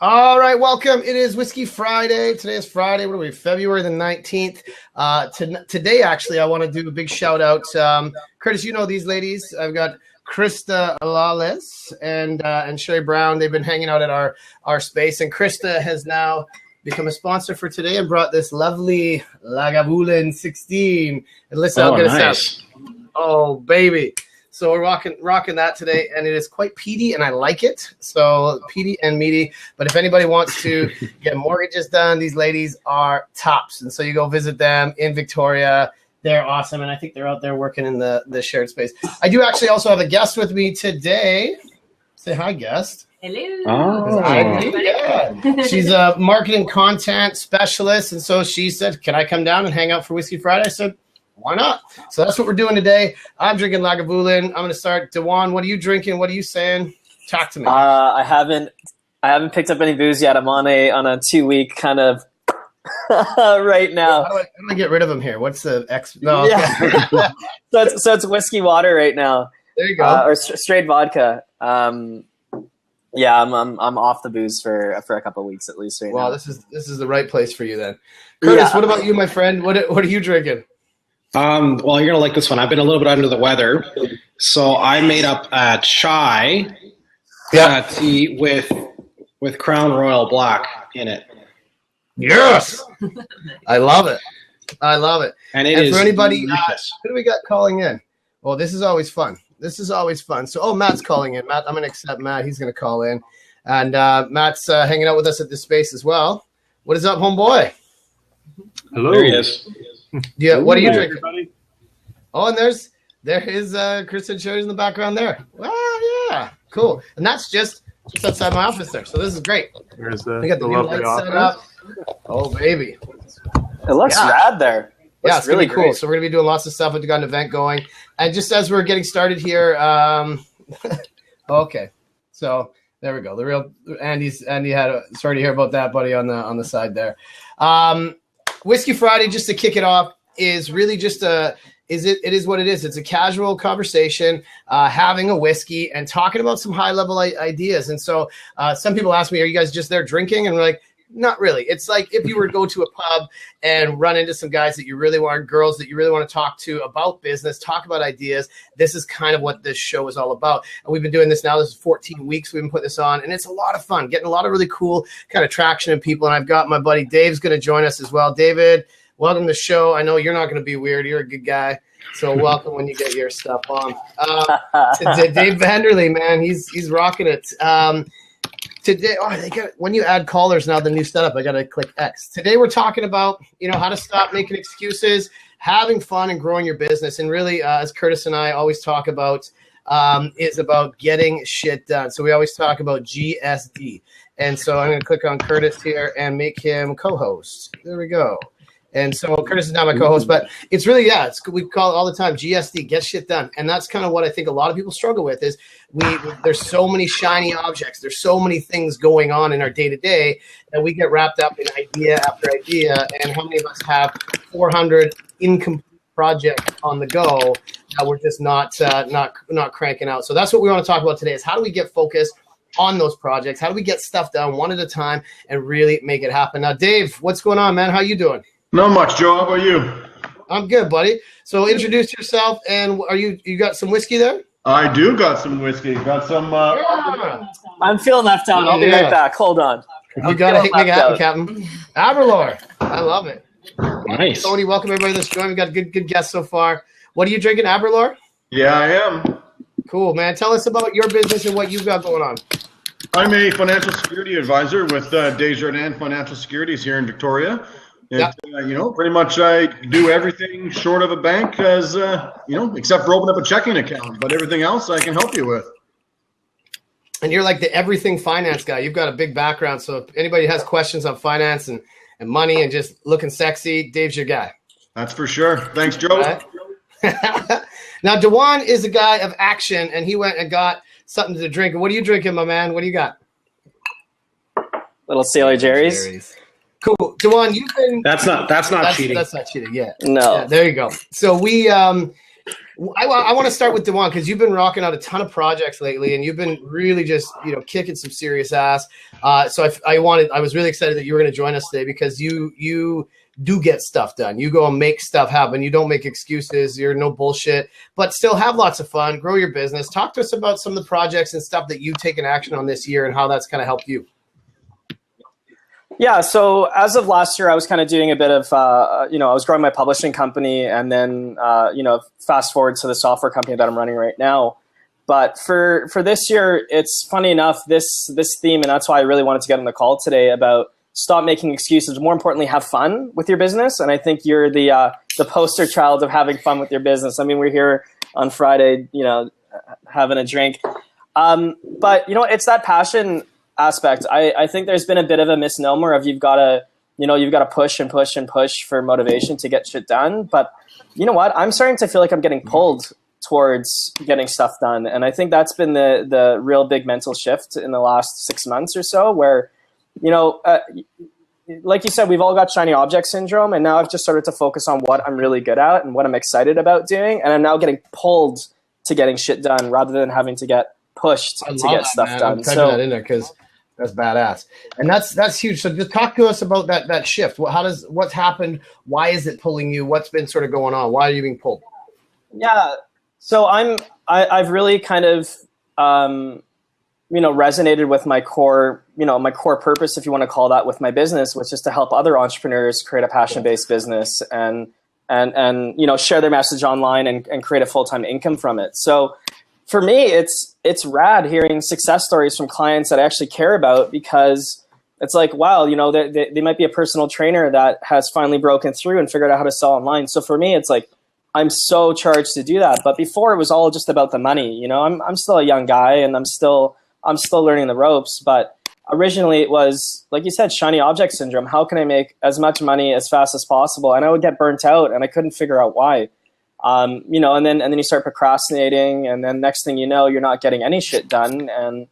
All right, welcome. It is Whiskey Friday. Today is Friday. What are we? February the 19th. Today, actually, I want to do a big shout out. Curtis, you know these ladies. I've got Krista Lawless and Sherry Brown. They've been hanging out at our space, and Krista has now become a sponsor for today and brought this lovely Lagavulin 16. And listen, I'll get a sound. Oh, baby. So we're rocking that today, and it is quite peaty, and I like it. So peaty and meaty. But if anybody wants to get mortgages done, these ladies are tops. And so you go visit them in Victoria. They're awesome, and I think they're out there working in the shared space. I do actually also have a guest with me today. Say hi, guest. Hello. Oh, yeah. She's a marketing content specialist, and so she said, "Can I come down and hang out for Whiskey Friday?" I said, why not? So that's what we're doing today. I'm drinking Lagavulin. I'm going to start. Dewan, what are you drinking? What are you saying? Talk to me. I haven't picked up any booze yet. I'm on a 2-week kind of right now. How do I get rid of them here? What's the X? No. Yeah. so it's whiskey water right now. There you go. Or straight vodka. Yeah, I'm off the booze for a couple of weeks at least right now. Well, this is the right place for you then. Curtis, What about you, my friend? What are you drinking? Well, you're gonna like this one. I've been a little bit under the weather, so I made up a chai tea with Crown Royal Black in it. Yes, I love it. I love it. And for anybody, who do we got calling in? Well, this is always fun. So, Matt's calling in. Matt, I'm gonna accept Matt. He's gonna call in, and Matt's hanging out with us at this space as well. What is up, homeboy? Hello. There he is. Yeah, what are you drinking? Everybody? Oh, and there is Kristen Sherry's in the background there. Well, yeah, cool. And that's just outside my office there. So this is great. There's We got the new lovely lights set office. up. Oh, baby. It looks rad there. Yeah, it's really really cool. great. So we're gonna be doing lots of stuff. We've got an event going, and just as we're getting started here, okay. So there we go. The real Andy had sorry to hear about that, buddy, on the side there. Whiskey Friday, just to kick it off, is really just it is what it is. It's a casual conversation, having a whiskey and talking about some high level ideas. And so some people ask me, are you guys just there drinking? And we're like, not really. It's like if you were to go to a pub and run into some guys that you really want, girls that you really want to talk to about business, talk about ideas. This is kind of what this show is all about. And we've been doing this now. This is 14 weeks we've been putting this on, and it's a lot of fun, getting a lot of really cool kind of traction and people. And I've got my buddy Dave's going to join us as well. David, welcome to the show. I know you're not going to be weird. You're a good guy. So welcome when you get your stuff on. Dave Vanderley, man, he's rocking it. Today, when you add callers now, the new setup, I got to click X. Today we're talking about, how to stop making excuses, having fun and growing your business. And really, as Curtis and I always talk about, is about getting shit done. So we always talk about GSD. And so I'm going to click on Curtis here and make him co-host. There we go. And so Curtis is not my co-host, but it's really, we call it all the time, GSD, get shit done. And that's kind of what I think a lot of people struggle with is there's so many shiny objects. There's so many things going on in our day-to-day that we get wrapped up in idea after idea. And how many of us have 400 incomplete projects on the go that we're just not cranking out. So that's what we want to talk about today is how do we get focused on those projects? How do we get stuff done one at a time and really make it happen? Now, Dave, what's going on, man? How you doing? Not much, Joe. How about you? I'm good, buddy. So introduce yourself, and you got some whiskey there? I do got some whiskey. Got some. I'm feeling left out. I'll be right back. Hold on. You got to make it happen, Captain. Aberlour. I love it. Nice. Tony, welcome everybody that's joined. We got good guests so far. What are you drinking, Aberlour? Yeah, I am. Cool, man. Tell us about your business and what you've got going on. I'm a financial security advisor with Desjardins Financial Securities here in Victoria. Pretty much I do everything short of a bank as, except for opening up a checking account. But everything else I can help you with. And you're like the everything finance guy. You've got a big background. So if anybody has questions on finance and money and just looking sexy, Dave's your guy. That's for sure. Thanks, Joe. Right. Now, Dewan is a guy of action, and he went and got something to drink. What are you drinking, my man? What do you got? Little Sailor Jerry's. Cool. Dewan, you've been... That's not cheating. That's not cheating, yeah. No. Yeah, there you go. So we I want to start with Dewan because you've been rocking out a ton of projects lately, and you've been really just kicking some serious ass. So I was really excited that you were going to join us today because you do get stuff done. You go and make stuff happen. You don't make excuses. You're no bullshit, but still have lots of fun. Grow your business. Talk to us about some of the projects and stuff that you've taken action on this year and how that's kind of helped you. Yeah, so as of last year, I was kind of doing a bit of, I was growing my publishing company, and then, fast forward to the software company that I'm running right now. But for this year, it's funny enough, this theme, and that's why I really wanted to get on the call today about stop making excuses. More importantly, have fun with your business. And I think you're the poster child of having fun with your business. I mean, we're here on Friday, having a drink. But, it's that passion aspect. I think there's been a bit of a misnomer of you've got to push and push and push for motivation to get shit done. But you know what? I'm starting to feel like I'm getting pulled towards getting stuff done. And I think that's been the real big mental shift in the last 6 months or so where, like you said, we've all got shiny object syndrome. And now I've just started to focus on what I'm really good at and what I'm excited about doing. And I'm now getting pulled to getting shit done rather than having to get pushed to get stuff done. I'm typing that in there because that's badass, and that's huge. So just talk to us about that shift. What's happened? Why is it pulling you? What's been sort of going on? Why are you being pulled? Yeah, so I've really kind of resonated with my core purpose, if you want to call that, with my business, which is to help other entrepreneurs create a passion-based business and share their message online and create a full-time income from it. So for me, it's rad hearing success stories from clients that I actually care about, because it's like, wow, they might be a personal trainer that has finally broken through and figured out how to sell online. So for me, it's like, I'm so charged to do that. But before, it was all just about the money. I'm still a young guy and I'm still learning the ropes. But originally it was, like you said, shiny object syndrome. How can I make as much money as fast as possible? And I would get burnt out and I couldn't figure out why. And then you start procrastinating, and then next thing you know, you're not getting any shit done. And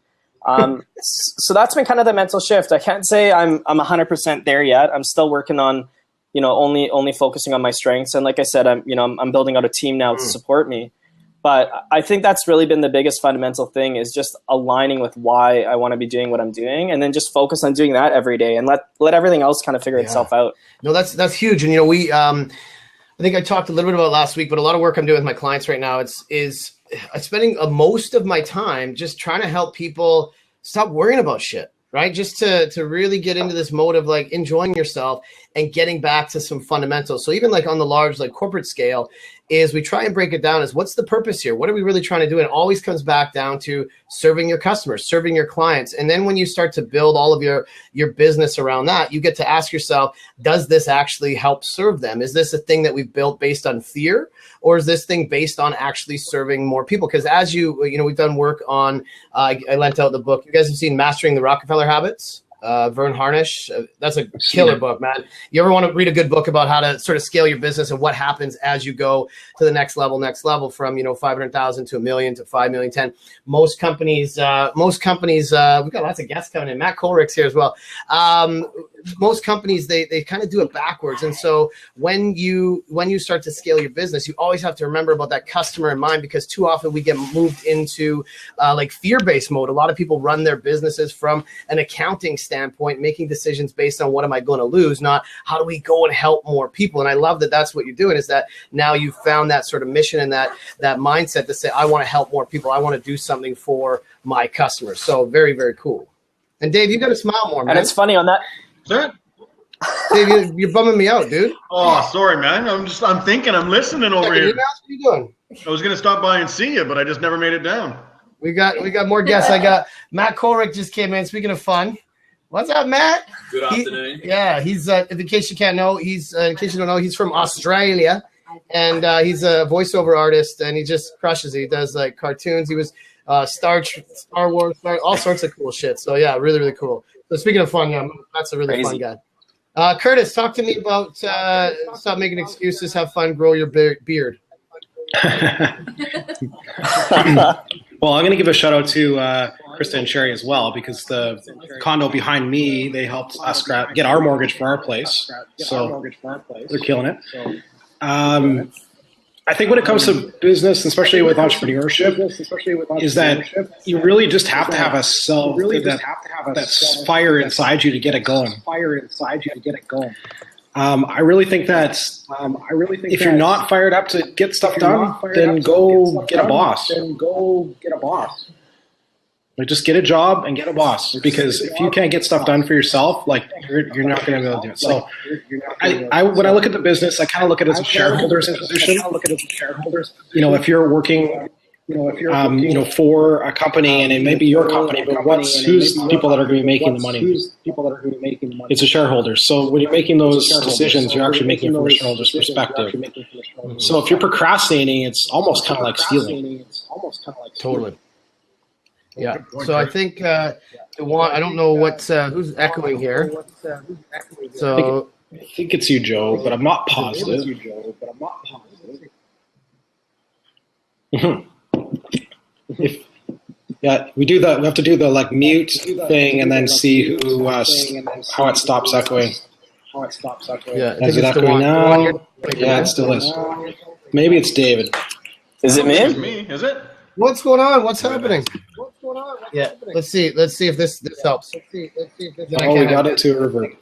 so that's been kind of the mental shift. I can't say I'm 100% there yet. I'm still working on, only focusing on my strengths. And like I said, I'm building out a team now to support me. But I think that's really been the biggest fundamental thing, is just aligning with why I want to be doing what I'm doing, and then just focus on doing that every day and let everything else kind of figure itself out. No, that's huge. And we I think I talked a little bit about it last week, but a lot of work I'm doing with my clients right now is spending most of my time just trying to help people stop worrying about shit, right? Just to really get into this mode of like enjoying yourself and getting back to some fundamentals. So even like on the large, like corporate scale, is we try and break it down as what's the purpose here? What are we really trying to do? And it always comes back down to serving your customers, serving your clients. And then when you start to build all of your business around that, you get to ask yourself, does this actually help serve them? Is this a thing that we've built based on fear? Or is this thing based on actually serving more people? Because as we've done work on, I lent out the book. You guys have seen Mastering the Rockefeller Habits? Vern Harnish. That's a killer book, man. You ever want to read a good book about how to sort of scale your business and what happens as you go to the next level from, 500,000 to 1 million to 5 million, 10. Most companies, we've got lots of guests coming in. Matt Kohlrick's here as well. Most companies, they kind of do it backwards. And so when you start to scale your business, you always have to remember about that customer in mind, because too often we get moved into like fear-based mode. A lot of people run their businesses from an accounting standpoint, making decisions based on what am I going to lose, not how do we go and help more people. And I love that that's what you're doing, is that now you've found that sort of mission and that mindset to say, I want to help more people. I want to do something for my customers. So very, very cool. And Dave, you got to smile more, man. And it's funny on that. Sir? Dave, you're bumming me out, dude. Oh, sorry, man. I'm thinking, I'm listening over here. What are you doing? I was going to stop by and see you, but I just never made it down. We got more guests. I got Matt Kohlrick just came in. Speaking of fun, what's up, Matt? Good afternoon. He's in case you can't know, in case you don't know, he's from Australia, and he's a voiceover artist, and he just crushes it. He does like cartoons. He was Star Wars, all sorts of cool shit. So yeah, really, really cool. So speaking of fun, yeah, that's a really fun guy. Curtis, talk to me about stop making excuses, have fun, grow your beard. Well, I'm going to give a shout out to Krista and Sherry as well, because the condo behind me, they helped us get our mortgage for our place. So they're killing it. I I think when it comes to business, especially with entrepreneurship, is that you really just have to have that fire inside you to get it going. I really think that if you're not fired up to get stuff done, then go get a boss. Like, just get a job and get a boss, because if you can't get stuff done for yourself, like, you're not going to be able to do it. So when I look at the business, I kind of look at it as a shareholder's position. You know, if you're working, for a company, and it may be your company, but who's the people that are going to be making the money? It's a shareholder. So when you're making those decisions, you're actually making it from a shareholder's perspective. So if you're procrastinating, it's almost kind of like stealing. Totally. Yeah. So I think I don't know who's echoing here. So I think it's you, Joe, but I'm not positive. We have to do the like mute thing and then see how it stops echoing. Yeah. Is it echoing now? Yeah, it still is. Maybe it's David. Is it me? It's me, is it? What's going on? What's happening? Yeah. Let's see if this helps. We got it to a reverb.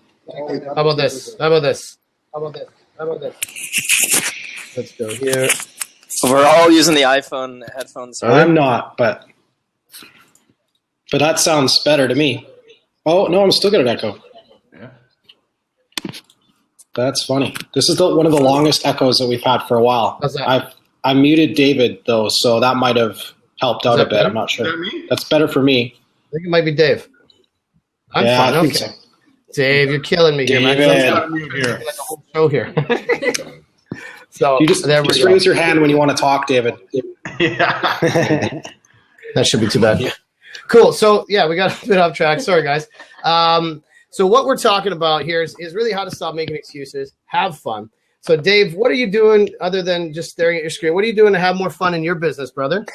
How about this? Let's go here. We're all using the iPhone headphones. Right? I'm not, but that sounds better to me. Oh no, I'm still getting an echo. Yeah. That's funny. This is one of the longest echoes that we've had for a while. How's that? I muted David though, so that might have helped out a bit. Better? I'm not sure. Is that me? That's better for me. I think it might be Dave. I'm Yeah, fine. I think Okay. so. Dave, you're killing me here, man. David. Got Mute here. like a whole show here. So You just there we go. raise your hand when you want to talk, David. Yeah. That should be too bad. Cool. So yeah, we got a bit off track. Sorry, guys. So what we're talking about here is really how to stop making excuses. Have fun. So Dave, what are you doing other than just staring at your screen? What are you doing to have more fun in your business, brother?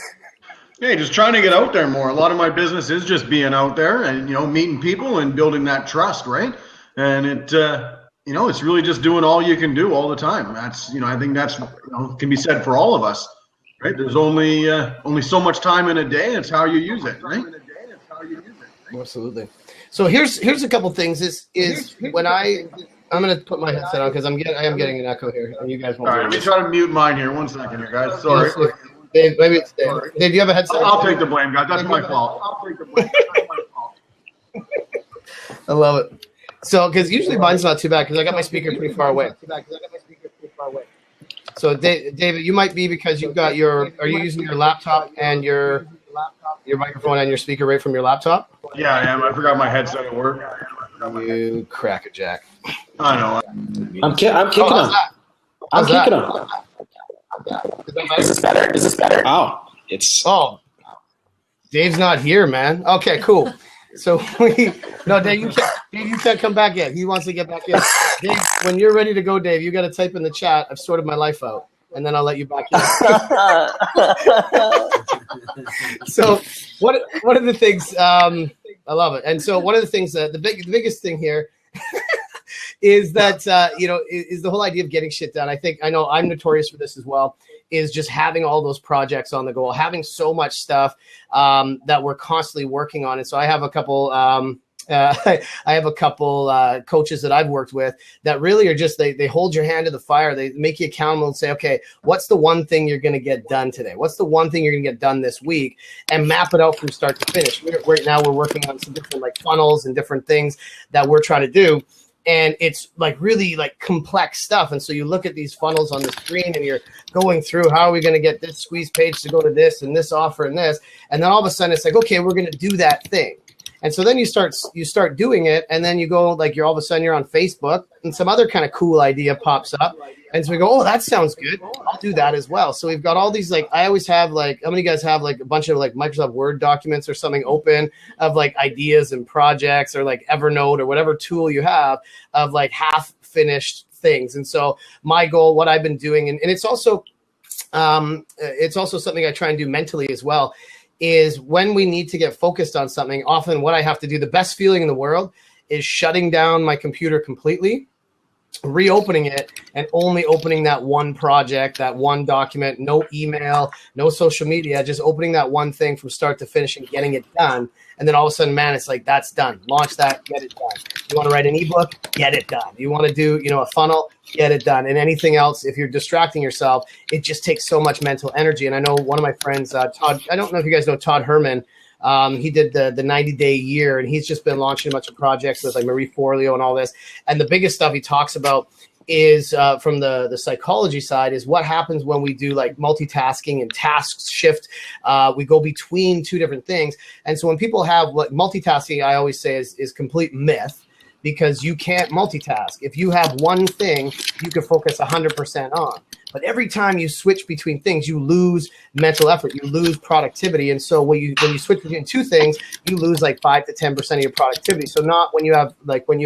Hey, just trying to get out there more. A lot of my business is just being out there and, meeting people and building that trust, right? And it, it's really just doing all you can do all the time. That's, I think that's, can be said for all of us, right? There's only so much time in a day. It's how you use it, right? Absolutely. So here's a couple things. Is when I'm going to put my headset on because I am getting an echo here, and you guys won't. All right, let me try to mute mine here. 1 second here, guys. Sorry. Dave, maybe it's Dave. Dave, do you have a headset? I'll take the blame, guys. That's my fault. I love it. So, because usually mine's not too bad because I got my speaker pretty far away. So, David, you might be because you've got are you using your laptop and your microphone and your speaker right from your laptop? Yeah, I am. I forgot my headset at work. You crackerjack. I know. I'm kicking him. I'm kicking him. Is this better? Oh, it's. Oh, Dave's not here, man. Okay, cool. So Dave, you can't come back in. He wants to get back in. Dave, when you're ready to go, Dave, you got to type in the chat. I've sorted my life out, and then I'll let you back in. So what are the things? I love it. And so one of the things the biggest thing here is that is the whole idea of getting shit done. I know I'm notorious for this as well. Is just having all those projects on the go, having so much stuff that we're constantly working on. And so I have a couple. I have a couple coaches that I've worked with that really are just they hold your hand to the fire. They make you accountable and say, okay, what's the one thing you're going to get done today? What's the one thing you're going to get done this week? And map it out from start to finish. Right now we're working on some different like funnels and different things that we're trying to do. And it's like really like complex stuff. And so you look at these funnels on the screen and you're going through, how are we going to get this squeeze page to go to this and this offer and this? And then all of a sudden it's like, okay, we're going to do that thing. And so then you start doing it, and then you go like all of a sudden you're on Facebook, and some other kind of cool idea pops up, and so we go, oh, that sounds good. I'll do that as well. So we've got all these like I always have like how many of you guys have like a bunch of like Microsoft Word documents or something open of like ideas and projects or like Evernote or whatever tool you have of like half finished things. And so my goal, what I've been doing, and it's also something I try and do mentally as well, is when we need to get focused on something, often what I have to do, the best feeling in the world is shutting down my computer completely reopening it and only opening that one project, that one document, no email, no social media, just opening that one thing from start to finish and getting it done. And then all of a sudden, man, it's like, that's done. Launch that, get it done. You want to write an ebook, get it done. You want to do, a funnel, get it done. And anything else, if you're distracting yourself, it just takes so much mental energy. And I know one of my friends, Todd, I don't know if you guys know Todd Herman. He did the 90-day year, and he's just been launching a bunch of projects with like Marie Forleo and all this. And the biggest stuff he talks about is from the psychology side is what happens when we do like multitasking and tasks shift. We go between two different things. And so when people have like multitasking, I always say is complete myth, because you can't multitask. If you have one thing, you can focus 100% on. But every time you switch between things, you lose mental effort, you lose productivity. And so when you switch between two things, you lose like 5 to 10% of your productivity. So not when you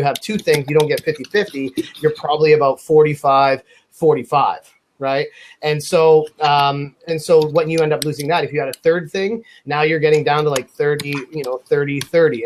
have two things, you don't get 50-50, you're probably about 45-45. Right. And so when you end up losing that, if you had a third thing, now you're getting down to like 30. And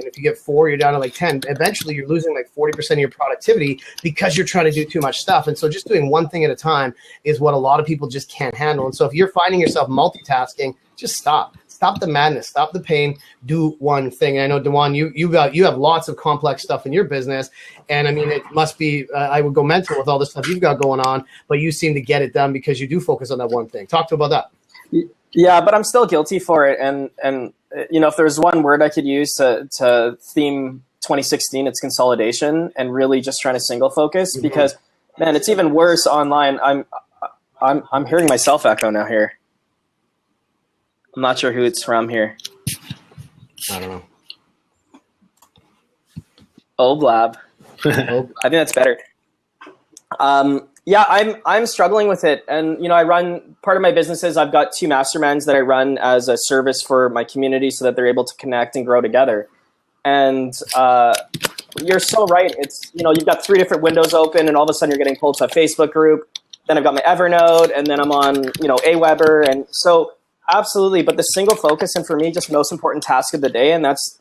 if you get 4, you're down to like 10. Eventually you're losing like 40% of your productivity because you're trying to do too much stuff. And so just doing one thing at a time is what a lot of people just can't handle. And so if you're finding yourself multitasking, just stop. Stop the madness, stop the pain, do one thing. And I know, Dewan, you have lots of complex stuff in your business. And I mean, it must be, I would go mental with all the stuff you've got going on, but you seem to get it done because you do focus on that one thing. Talk to about that. Yeah, but I'm still guilty for it. And if there's one word I could use to theme 2016, it's consolidation, and really just trying to single focus, because man, it's even worse online. I'm hearing myself echo now here. I'm not sure who it's from here. I don't know. Old Lab. I think that's better. Yeah, I'm struggling with it. And, I run, part of my business is I've got 2 masterminds that I run as a service for my community so that they're able to connect and grow together. And you're so right. It's, you've got 3 different windows open, and all of a sudden you're getting pulled to a Facebook group. Then I've got my Evernote, and then I'm on, Aweber. And so absolutely. But the single focus, and for me, just most important task of the day. And that's,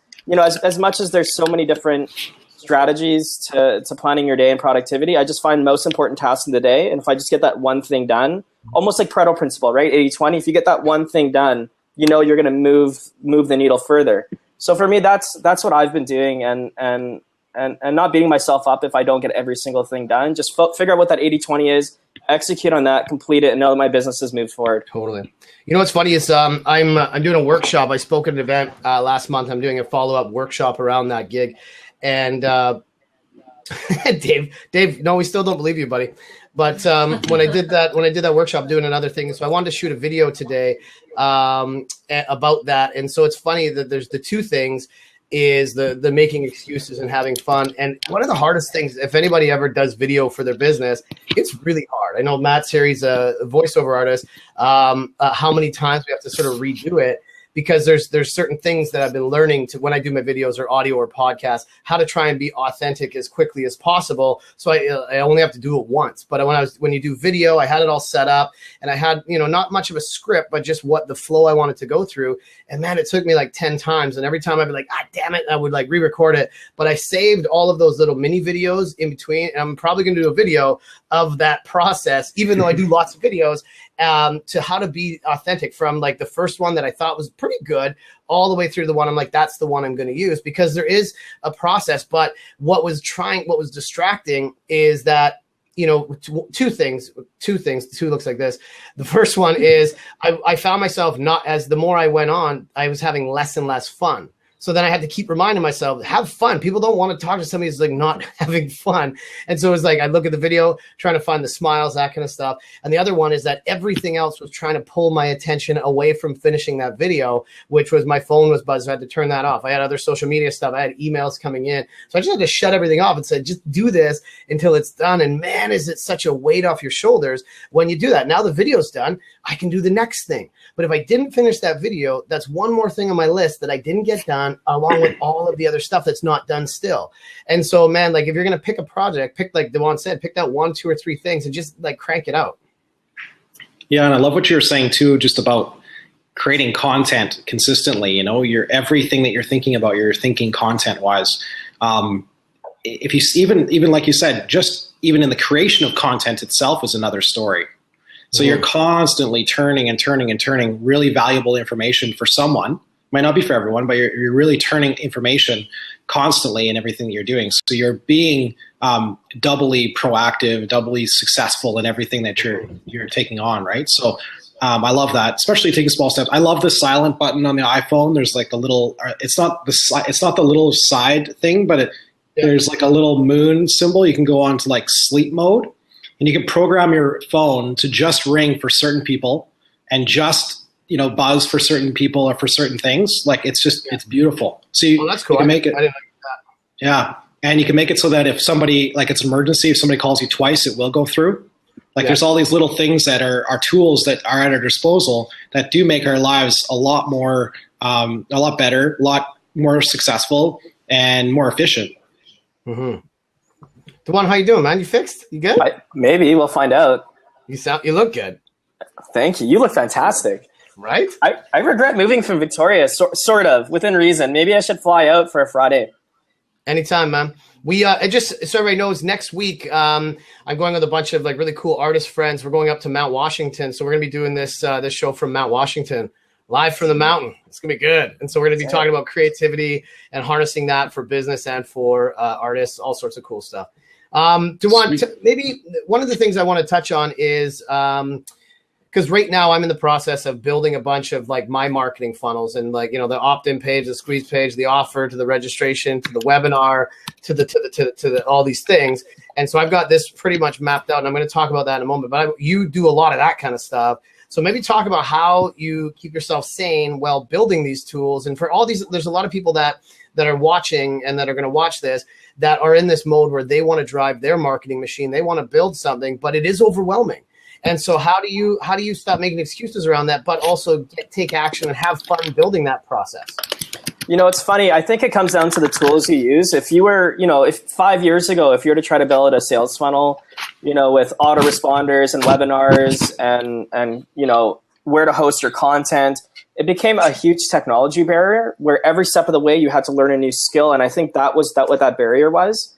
as much as there's so many different strategies to planning your day and productivity, I just find most important task of the day. And if I just get that one thing done, almost like Pareto principle, right? 80-20, if you get that one thing done, you're going to move the needle further. So for me, that's what I've been doing, and not beating myself up if I don't get every single thing done. Just figure out what that 80-20 is, execute on that, complete it, and know that my business has moved forward. Totally. What's funny is I'm doing a workshop. I spoke at an event last month. I'm doing a follow-up workshop around that gig. And Dave, no, we still don't believe you, buddy. But when I did that workshop, doing another thing, so I wanted to shoot a video today about that. And so it's funny that there's the 2 things is the making excuses and having fun. And one of the hardest things, if anybody ever does video for their business, it's really hard. I know Matt's here, he's a voiceover artist. How many times we have to sort of redo it, because there's certain things that I've been learning to when I do my videos or audio or podcasts, how to try and be authentic as quickly as possible. So I only have to do it once. But when you do video, I had it all set up, and I had, not much of a script, but just what the flow I wanted to go through. And man, it took me like 10 times. And every time I'd be like, damn it, I would like re-record it. But I saved all of those little mini videos in between. And I'm probably going to do a video of that process, even though I do lots of videos, to how to be authentic, from like the first one that I thought was pretty good all the way through the one I'm like, that's the one I'm going to use, because there is a process. But what was distracting is that, 2 things, 2 looks like this. The first one is I found myself the more I went on, I was having less and less fun. So then I had to keep reminding myself, have fun. People don't want to talk to somebody who's like not having fun. And so it was like, I look at the video, trying to find the smiles, that kind of stuff. And the other one is that everything else was trying to pull my attention away from finishing that video, which was my phone was buzzing. I had to turn that off. I had other social media stuff. I had emails coming in. So I just had to shut everything off and say, just do this until it's done. And man, is it such a weight off your shoulders when you do that. Now the video's done, I can do the next thing. But if I didn't finish that video, that's one more thing on my list that I didn't get done, along with all of the other stuff that's not done still. And so, man, like if you're going to pick a project, pick, like Dewan said, pick that 1, 2, or 3 things and just like crank it out. Yeah. And I love what you were saying too, just about creating content consistently. You're everything that you're thinking about, you're thinking content wise. if you even like you said, just even in the creation of content itself is another story. So you're constantly turning and turning and turning really valuable information for someone. Might not be for everyone, but you're really turning information constantly in everything that you're doing. So you're being doubly proactive, doubly successful in everything that you're taking on, right? So I love that, especially taking small steps. I love the silent button on the iPhone. There's like a little, it's not the little side thing, but there's like a little moon symbol. You can go on to like sleep mode, and you can program your phone to just ring for certain people and just buzz for certain people or for certain things. Like it's beautiful. So that's cool. You can make it. I didn't like that. Yeah, and you can make it so that if somebody, like it's an emergency, if somebody calls you twice, it will go through. Like there's all these little things that are tools that are at our disposal that do make our lives a lot more, a lot better, a lot more successful, and more efficient. Mm-hmm. Dewan, how you doing, man? You fixed? You good? Maybe we'll find out. You look good. Thank you. You look fantastic. Right? I regret moving from Victoria, sort of, within reason. Maybe I should fly out for a Friday. Anytime, man. We just so everybody knows, next week I'm going with a bunch of like really cool artist friends. We're going up to Mount Washington, so we're gonna be doing this show from Mount Washington, live from the mountain. It's gonna be good, and so we're gonna be talking about creativity and harnessing that for business and for artists, all sorts of cool stuff. Dewan, maybe one of the things I want to touch on is because right now I'm in the process of building a bunch of like my marketing funnels and like, the opt-in page, the squeeze page, the offer, to the registration, to the webinar, to the all these things. And so I've got this pretty much mapped out, and I'm going to talk about that in a moment, but you do a lot of that kind of stuff. So maybe talk about how you keep yourself sane while building these tools. And for all these, there's a lot of people that are watching and that are going to watch this that are in this mode where they want to drive their marketing machine. They want to build something, but it is overwhelming. And so how do you stop making excuses around that, but also take action and have fun building that process? It's funny. I think it comes down to the tools you use. If you were, if 5 years ago, if you were to try to build a sales funnel, with autoresponders and webinars and where to host your content, it became a huge technology barrier where every step of the way you had to learn a new skill. And I think that was what that barrier was.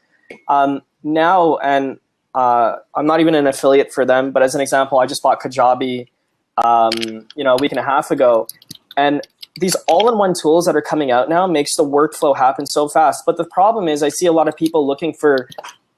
Now, and I'm not even an affiliate for them, but as an example, I just bought Kajabi, a week and a half ago, and these all-in-one tools that are coming out now makes the workflow happen so fast. But the problem is I see a lot of people looking for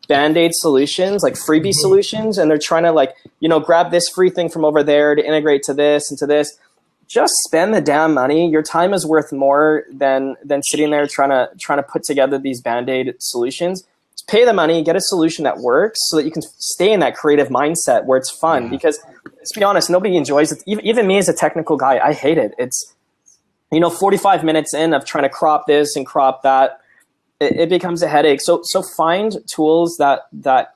Band-Aid solutions, like freebie solutions, and they're trying to grab this free thing from over there to integrate to this and to this. Just spend the damn money. Your time is worth more than sitting there trying to put together these Band-Aid solutions. Just pay the money, get a solution that works so that you can stay in that creative mindset where it's fun. Because let's be honest, nobody enjoys it. Even me as a technical guy, I hate it. It's 45 minutes in of trying to crop this and crop that, it becomes a headache. So find tools that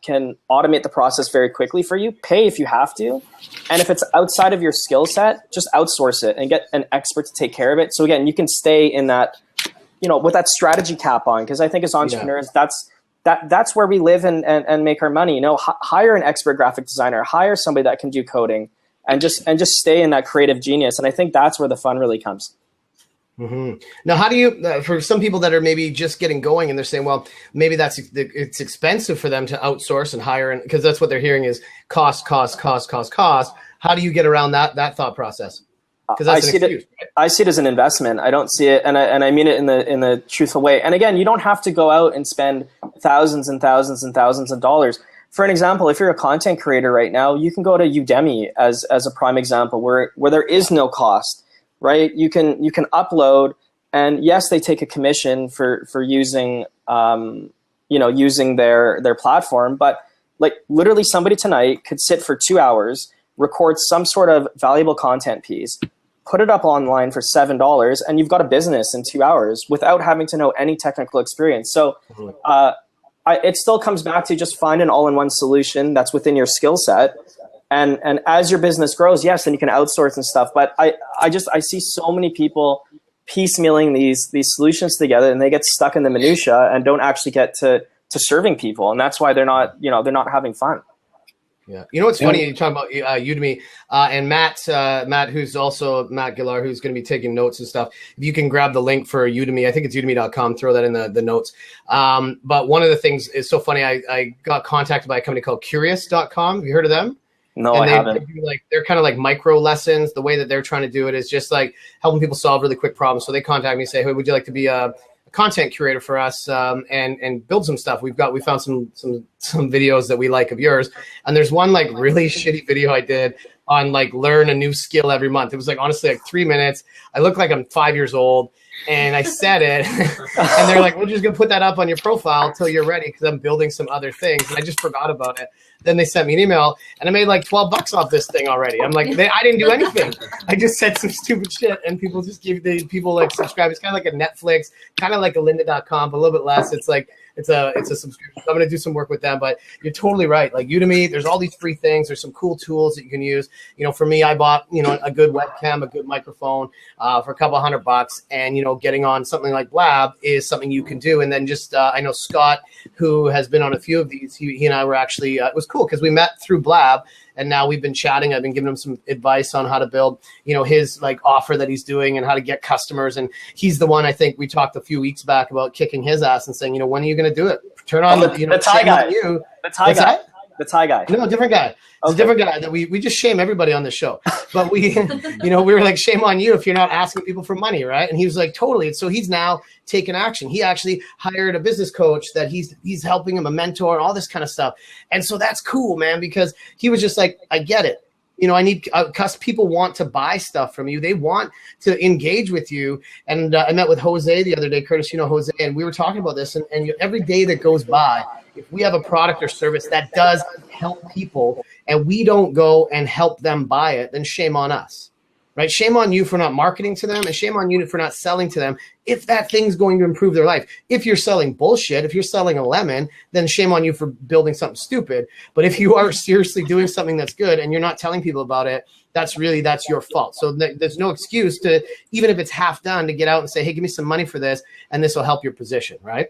can automate the process very quickly for you. Pay if you have to. And if it's outside of your skill set, just outsource it and get an expert to take care of it. So again, you can stay in that, with that strategy cap on, because I think as entrepreneurs, that's where we live and make our money. Hire an expert graphic designer, hire somebody that can do coding, and just stay in that creative genius. And I think that's where the fun really comes. Mm-hmm. Now, how do you, for some people that are maybe just getting going and they're saying, well, maybe it's expensive for them to outsource and hire, and because that's what they're hearing is cost. How do you get around that thought process? Because that's an excuse, right? I see it as an investment. I don't see it, and I mean it in the truthful way. And again, you don't have to go out and spend thousands and thousands and thousands of dollars. For an example, if you're a content creator right now, you can go to Udemy as a prime example, where there is no cost. Right, you can upload, and yes, they take a commission for using using their platform. But like literally, somebody tonight could sit for 2 hours, record some sort of valuable content piece, put it up online for $7, and you've got a business in 2 hours without having to know any technical experience. So it still comes back to just find an all-in-one solution that's within your skill set. And as your business grows, yes, then you can outsource and stuff. But I see so many people piecemealing these solutions together, and they get stuck in the minutia and don't actually get to serving people. And that's why they're not having fun. Yeah. You know what's funny? You're talking about Udemy and Matt, who's also Matt Gillar, who's going to be taking notes and stuff. If you can grab the link for Udemy, I think it's udemy.com, throw that in the notes. But one of the things is so funny. I got contacted by a company called Curious.com. Have you heard of them? No, and I haven't. They're kind of like micro lessons. The way that they're trying to do it is just like helping people solve really quick problems. So they contact me and say, hey, would you like to be a content curator for us and build some stuff? We found some videos that we like of yours. And there's one like really shitty video I did on like learn a new skill every month. It was like honestly like 3 minutes. I look like I'm 5 years old. And I said it, and they're like, we're just going to put that up on your profile until you're ready because I'm building some other things. And I just forgot about it. Then they sent me an email, and I made like $12 off this thing already. I'm like, I didn't do anything. I just said some stupid shit, and people just people like subscribe. It's kind of like a Netflix, kind of like a lynda.com, but a little bit less. It's like it's a subscription. So I'm going to do some work with them, but you're totally right. Like Udemy, there's all these free things. There's some cool tools that you can use. You know, for me, I bought, you know, a good webcam, a good microphone for a couple $100, and, you know, getting on something like Blab is something you can do. And then just, I know Scott, who has been on a few of these, he and I were actually, it was cool because we met through Blab. And now we've been chatting. I've been giving him some advice on how to build, you know, his like offer that he's doing and how to get customers. And he's the one, I think we talked a few weeks back about kicking his ass and saying, you know, when are you going to do it? Turn on the Thai guy. The Thai guy. The Thai guy. No, different guy. It's a different guy that we just shame everybody on the show. But we, you know, we were like, shame on you if you're not asking people for money, right? And he was like, totally. So he's now taken action. He actually hired a business coach that he's helping him, a mentor, all this kind of stuff. And so that's cool, man, because he was just like, I get it. You know, I need because people want to buy stuff from you. They want to engage with you. And I met with Jose the other day, Curtis, you know, Jose, and we were talking about this. And every day that goes by, if we have a product or service that does help people and we don't go and help them buy it, then shame on us, right? Shame on you for not marketing to them and shame on you for not selling to them if that thing's going to improve their life. If you're selling bullshit, if you're selling a lemon, then shame on you for building something stupid. But if you are seriously doing something that's good and you're not telling people about it, that's your fault. So there's no excuse to, even if it's half done, to get out and say, hey, give me some money for this and this will help your position, right?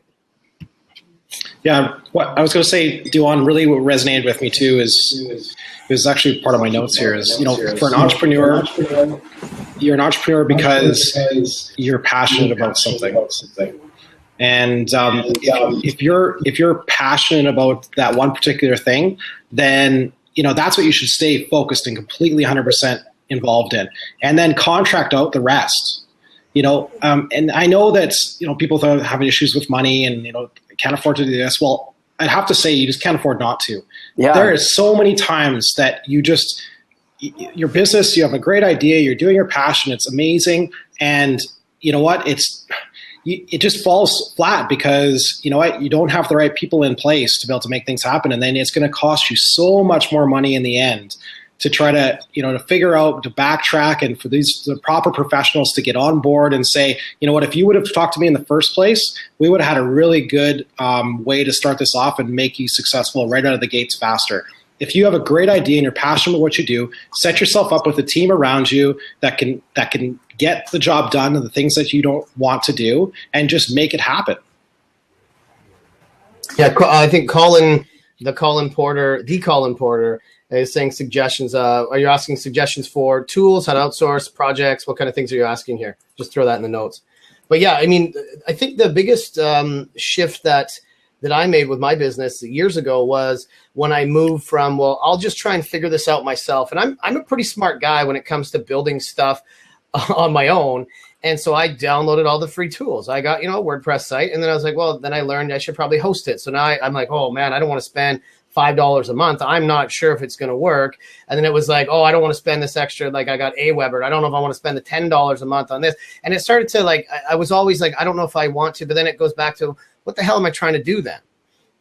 Yeah, what I was going to say, Duan, really what resonated with me too is actually part of my notes here is, you know, for an entrepreneur, you're an entrepreneur because you're passionate about something. And if you're passionate about that one particular thing, then, you know, that's what you should stay focused and completely 100% involved in, and then contract out the rest. You know, and I know that, you know, people have issues with money and, you know, can't afford to do this. Well, I'd have to say you just can't afford not to. Yeah. There are so many times that your business, you have a great idea, you're doing your passion, it's amazing. And you know what? It just falls flat because, you know what, you don't have the right people in place to be able to make things happen. And then it's going to cost you so much more money in the end to try to, you know, to figure out, to backtrack, and for the proper professionals to get on board and say, you know what, if you would have talked to me in the first place, we would have had a really good way to start this off and make you successful right out of the gates faster. If you have a great idea and you're passionate about what you do, set yourself up with a team around you that can get the job done and the things that you don't want to do, and just make it happen. Yeah, I think Colin Porter is saying suggestions. Are you asking suggestions for tools, how to outsource projects? What kind of things are you asking here? Just throw that in the notes. But yeah, I mean, I think the biggest shift that I made with my business years ago was when I moved from, well, I'll just try and figure this out myself. And I'm a pretty smart guy when it comes to building stuff on my own. And so I downloaded all the free tools. I got, you know, a WordPress site. And then I was like, well, then I learned I should probably host it. So now I'm like, oh man, I don't want to spend $5 a month. I'm not sure if it's going to work. And then it was like, oh, I don't want to spend this extra. Like I got Aweber. I don't know if I want to spend the $10 a month on this. And it started to like, I was always like, I don't know if I want to, but then it goes back to what the hell am I trying to do then?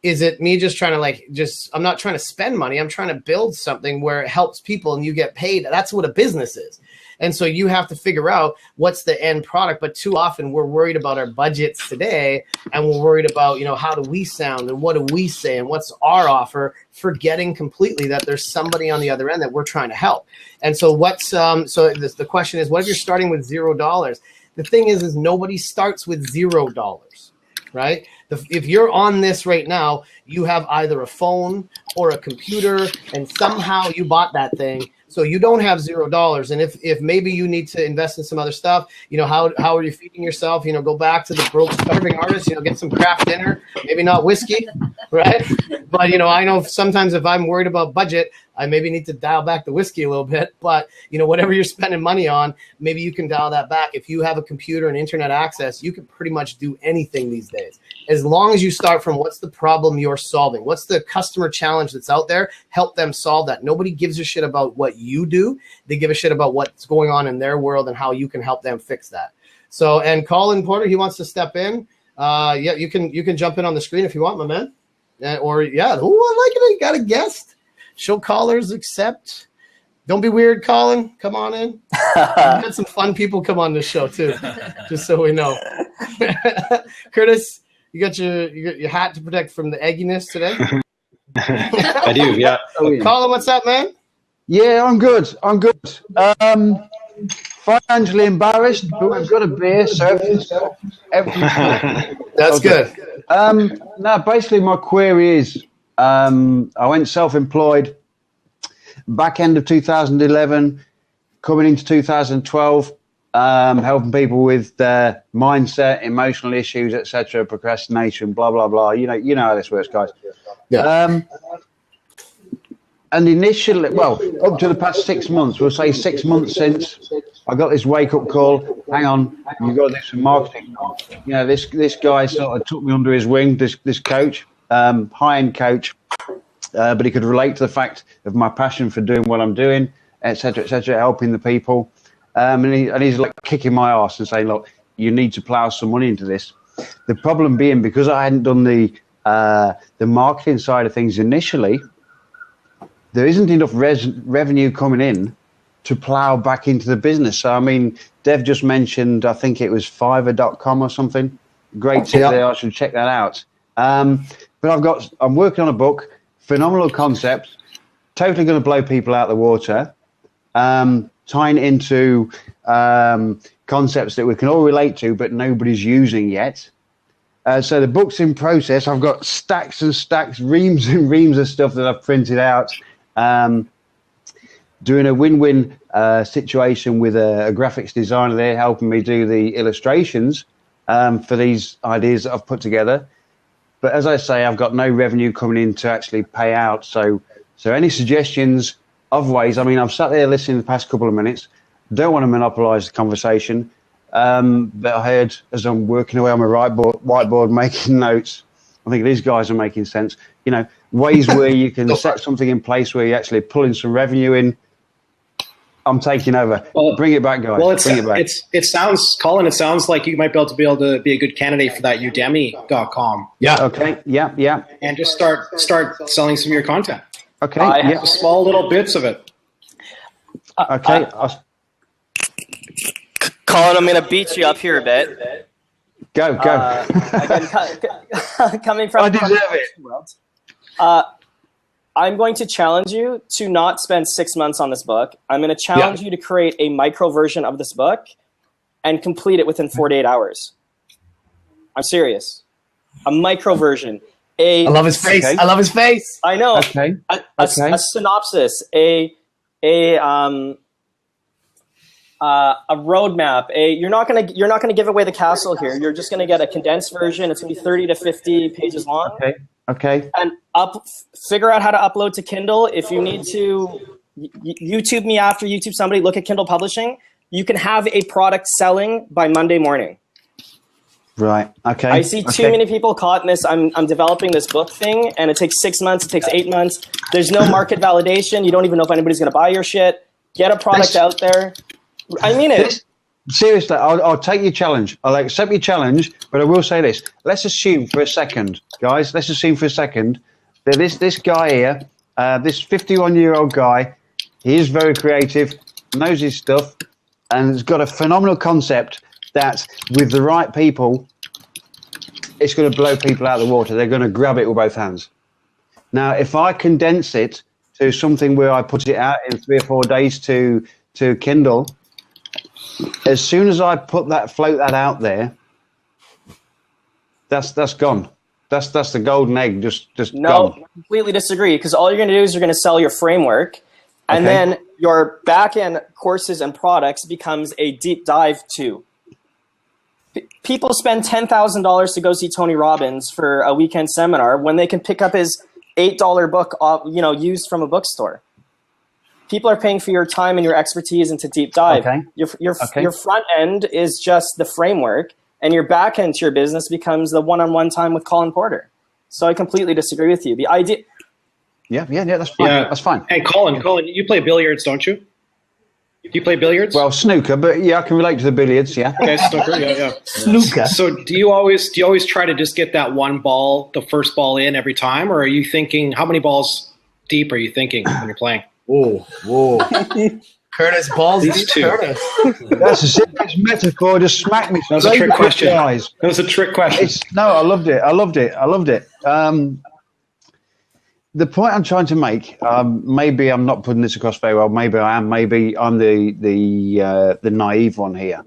Is it me just trying to I'm not trying to spend money. I'm trying to build something where it helps people and you get paid. That's what a business is. And so you have to figure out what's the end product. But too often we're worried about our budgets today, and we're worried about, you know, how do we sound and what do we say and what's our offer, forgetting completely that there's somebody on the other end that we're trying to help. And so the question is, what if you're starting with $0? The thing is nobody starts with $0, right? If you're on this right now, you have either a phone, or a computer, and somehow you bought that thing. So you don't have $0. And if maybe you need to invest in some other stuff, how are you feeding yourself? Go back to the broke starving artist, get some craft dinner, maybe not whiskey, right? But, I know sometimes if I'm worried about budget, I maybe need to dial back the whiskey a little bit. But, whatever you're spending money on, maybe you can dial that back. If you have a computer and internet access, you can pretty much do anything these days. As long as you start from what's the problem you're solving, what's the customer challenge that's out there, help them solve that. Nobody gives a shit about what you do. They give a shit about what's going on in their world and how you can help them fix that. So, and Colin Porter, he wants to step in. You can jump in on the screen if you want, my man. I like it. You got a guest. Show callers accept. Don't be weird, Colin. Come on in. We've had some fun people come on this show too, just so we know. Curtis, you got your hat to protect from the egginess today. I do, yeah. Colin, what's up, man? Yeah, I'm good. Financially embarrassed, but I've got a beer, so everything's That's good. No, basically my query is, I went self-employed back end of 2011, coming into 2012, helping people with mindset, emotional issues, etc., procrastination, blah blah blah. You know how this works, guys. Yeah. And initially, up to the past 6 months, we'll say 6 months since, I got this wake-up call. Hang on, you've got to do some marketing. This guy sort of took me under his wing, this coach, high-end coach, but he could relate to the fact of my passion for doing what I'm doing, etc., helping the people. And he's like kicking my ass and saying, look, you need to plow some money into this. The problem being, because I hadn't done the marketing side of things initially, there isn't enough revenue coming in to plow back into the business. So, I mean, Dev just mentioned, I think it was Fiverr.com or something. Great tip there. I should check that out. But I'm working on a book, phenomenal concept, totally going to blow people out of the water, tying into concepts that we can all relate to, but nobody's using yet. So the book's in process. I've got stacks and stacks, reams and reams of stuff that I've printed out. Doing a win-win situation with a graphics designer there, helping me do the illustrations for these ideas that I've put together. But as I say, I've got no revenue coming in to actually pay out. So any suggestions of ways? I mean, I've sat there listening the past couple of minutes. Don't want to monopolise the conversation. But I heard as I'm working away on my whiteboard making notes, I think these guys are making sense. Ways where you can set something in place where you're actually pulling some revenue in. I'm taking over. Well, bring it back, guys. Well, bring it back. It sounds, Colin, it sounds like you might be able to be a good candidate for that Udemy.com. Yeah. Okay. Yeah. And just start selling some of your content. Okay. Just small little bits of it. Okay. Colin, I'm going to beat you up here a bit. Go. Again, coming from I deserve it. World, I'm going to challenge you to not spend 6 months on this book. I'm going to challenge you to create a micro version of this book and complete it within 48 hours. I'm serious. A micro version. I love his face. Okay. I love his face. I know. Okay. A synopsis. A roadmap. You're not gonna give away the castle here. You're just gonna get a condensed version. It's gonna be 30 to 50 pages long. Okay. And figure out how to upload to Kindle. If you need to YouTube me after YouTube somebody, look at Kindle Publishing. You can have a product selling by Monday morning. Right. Okay. I see too many people caught in this. I'm developing this book thing, and it takes 6 months. It takes 8 months. There's no market validation. You don't even know if anybody's gonna buy your shit. Get a product out there. I mean it. Seriously, I'll take your challenge. I'll accept your challenge, but I will say this. Let's assume for a second, guys, that this guy here, this 51-year-old guy, he is very creative, knows his stuff, and has got a phenomenal concept that with the right people, it's going to blow people out of the water. They're going to grab it with both hands. Now, if I condense it to something where I put it out in 3 or 4 days to Kindle, as soon as I float that out there, that's gone. That's the golden egg. Just No, gone. I completely disagree. Because all you're going to do is you're going to sell your framework, and Okay. then your back-end courses and products becomes a deep dive too. People spend $10,000 to go see Tony Robbins for a weekend seminar when they can pick up his $8 book, used from a bookstore. People are paying for your time and your expertise into deep dive. Okay. Your front end is just the framework, and your back end to your business becomes the one-on-one time with Colin Porter. So I completely disagree with you. The idea. Yeah, that's fine. Yeah. That's fine. Hey, Colin, you play billiards, don't you? Do you play billiards? Well, snooker, but yeah, I can relate to the billiards. Yeah. Okay, snooker, yeah. Snooker. So do you always try to just get that one ball, the first ball in every time, or are you thinking, how many balls deep are you thinking when you're playing? Whoa. Curtis, balls These deep, two. Curtis. That's a serious metaphor. Just smack me. That was a straight trick between question. the eyes. That was a trick question. No, I loved it. The point I'm trying to make, maybe I'm not putting this across very well. Maybe I am. Maybe I'm the naive one here.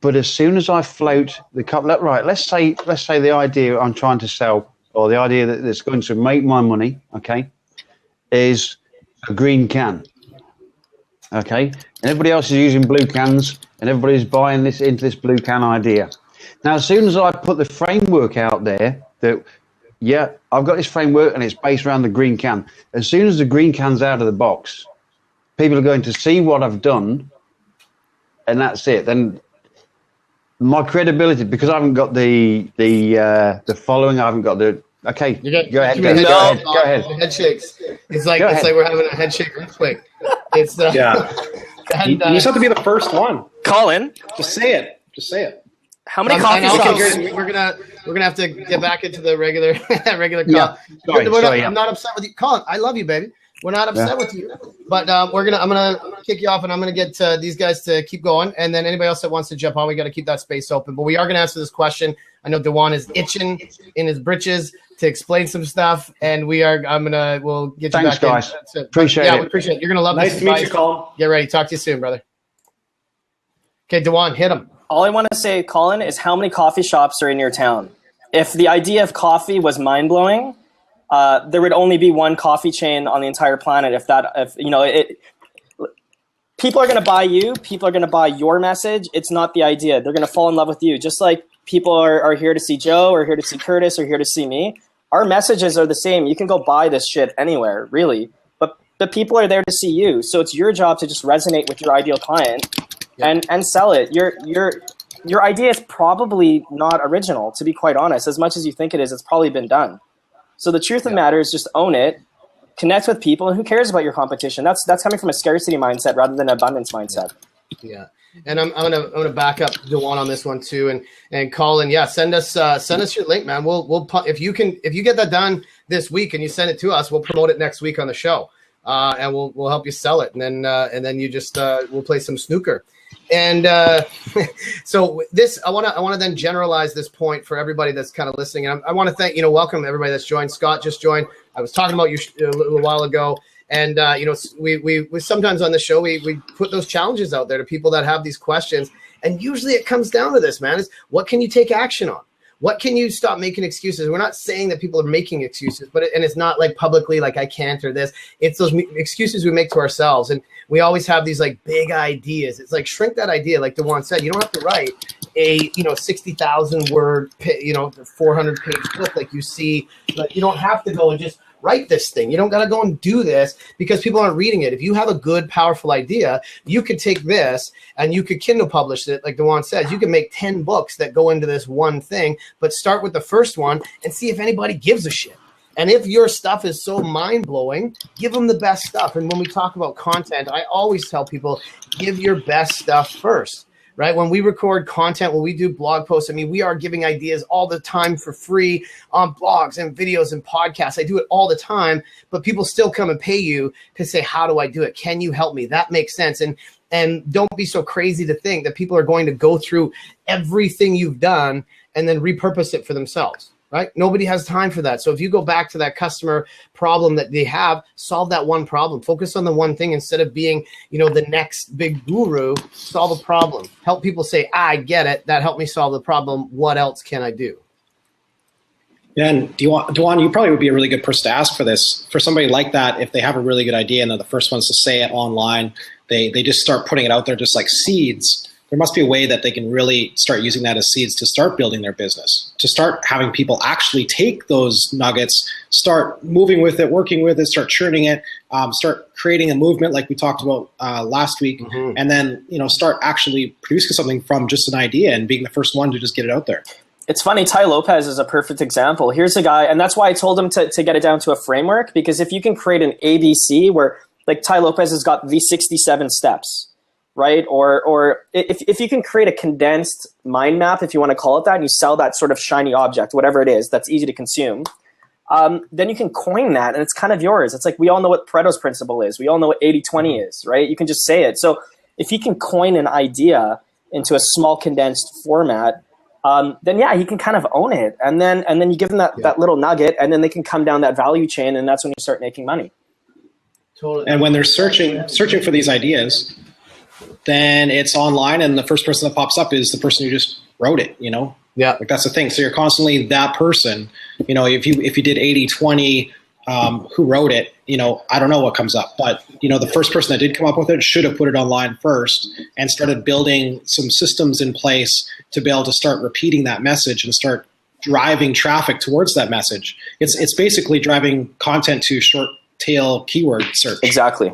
But as soon as I float the cup, right? Let's say the idea I'm trying to sell, or the idea that's going to make my money, okay, is a green can, okay, and everybody else is using blue cans, and everybody's buying this into this blue can idea. Now, as soon as I put the framework out there that, yeah, I've got this framework and it's based around the green can. As soon as the green can's out of the box, people are going to see what I've done, and that's it. Then my credibility, because I haven't got the following, I haven't got the. Okay, go ahead. Go ahead. Head shakes. It's like Go it's ahead. like we're having a head shake earthquake. It's Yeah. and, You just have to be the first one. Colin, Just say it. how many and coffee also, shops? we're gonna have to get back into the regular Yeah. call. Sorry, yeah. I'm not upset with you, Colin. I love you, baby. We're not upset with you, but I'm gonna kick you off, and I'm gonna get these guys to keep going, and then anybody else that wants to jump on, we got to keep that space open. But we are gonna answer this question. I know Dewan is itching in his britches to explain some stuff, and we'll get you Thanks, back guys. in. That's it. Appreciate Yeah, it. we appreciate it. You're gonna love Nice this to meet advice. you, Colin. Get ready. Talk to you soon, brother. Okay, Dewan, hit him. All I want to say, Colin, is how many coffee shops are in your town? If the idea of coffee was mind-blowing, there would only be one coffee chain on the entire planet. People are going to buy you. People are going to buy your message. It's not the idea. They're going to fall in love with you. Just like people are here to see Joe, or here to see Curtis, or here to see me. Our messages are the same. You can go buy this shit anywhere, really. But the people are there to see you. So it's your job to just resonate with your ideal client and sell it. Your idea is probably not original, to be quite honest. As much as you think it is, it's probably been done. So the truth of the matter is just own it, connect with people, and who cares about your competition? That's coming from a scarcity mindset rather than an abundance mindset. Yeah. And I'm gonna back up Dewan on this one too, and Colin, yeah, send us your link, man. We'll if you get that done this week and you send it to us, we'll promote it next week on the show, and we'll help you sell it, and then you just we'll play some snooker, and so this I want to then generalize this point for everybody that's kind of listening, and I want to thank welcome everybody that's joined. Scott just joined. I was talking about you a little while ago. And, we sometimes on the show, we put those challenges out there to people that have these questions. And usually it comes down to this, man, is what can you take action on? What can you stop making excuses? We're not saying that people are making excuses, and it's not like publicly, like I can't or this. It's those excuses we make to ourselves. And we always have these like big ideas. It's like shrink that idea. Like Dewan said, you don't have to write a 60,000 word, 400 page book like you see. But you don't have to go and just write this thing. You don't got to go and do this because people aren't reading it. If you have a good, powerful idea, you could take this and you could Kindle publish it. Like Dewan says, you can make 10 books that go into this one thing, but start with the first one and see if anybody gives a shit. And if your stuff is so mind-blowing, give them the best stuff. And when we talk about content, I always tell people, give your best stuff first. Right? When we record content, when we do blog posts, I mean, we are giving ideas all the time for free on blogs and videos and podcasts. I do it all the time, but people still come and pay you to say, how do I do it? Can you help me? That makes sense. And don't be so crazy to think that people are going to go through everything you've done and then repurpose it for themselves. Right? Nobody has time for that. So if you go back to that customer problem that they have, solve that one problem. Focus on the one thing instead of being, the next big guru. Solve a problem. Help people say, I get it. That helped me solve the problem. What else can I do? Yeah, and Duan, you probably would be a really good person to ask for this. For somebody like that, if they have a really good idea and they're the first ones to say it online, they just start putting it out there just like seeds. There must be a way that they can really start using that as seeds to start building their business, to start having people actually take those nuggets, start moving with it, working with it, start churning it, start creating a movement like we talked about last week, and then start actually producing something from just an idea and being the first one to just get it out there. It's funny, Tai Lopez is a perfect example. Here's a guy, and that's why I told him to get it down to a framework, because if you can create an ABC where, like, Tai Lopez has got the 67 steps, right? Or if you can create a condensed mind map, if you want to call it that, and you sell that sort of shiny object, whatever it is, that's easy to consume, then you can coin that, and it's kind of yours. It's like we all know what Pareto's principle is. We all know what 80-20 is, right? You can just say it. So if you can coin an idea into a small condensed format, then yeah, he can kind of own it, and then you give them that little nugget, and then they can come down that value chain, and that's when you start making money. Totally. And when they're searching for these ideas, then it's online, and the first person that pops up is the person who just wrote it. Yeah, like that's the thing. So you're constantly that person. If you did 80-20, who wrote it? I don't know what comes up, but the first person that did come up with it should have put it online first and started building some systems in place to be able to start repeating that message and start driving traffic towards that message. It's basically driving content to short tail keyword search. Exactly.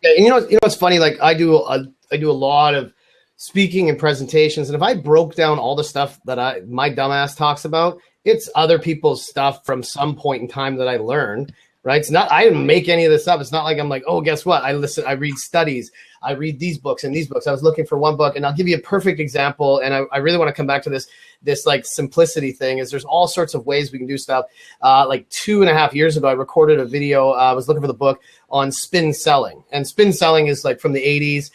Yeah, and what's funny? Like I do a lot of speaking and presentations, and if I broke down all the stuff that my dumbass talks about, it's other people's stuff from some point in time that I learned. Right? It's not, I didn't make any of this up. It's not like I'm like, oh, guess what? I read studies. I read these books and these books. I was looking for one book, and I'll give you a perfect example. And I really want to come back to this like simplicity thing. Is there's all sorts of ways we can do stuff. Like 2.5 years ago, I recorded a video. I was looking for the book on spin selling, and spin selling is like from the 80s.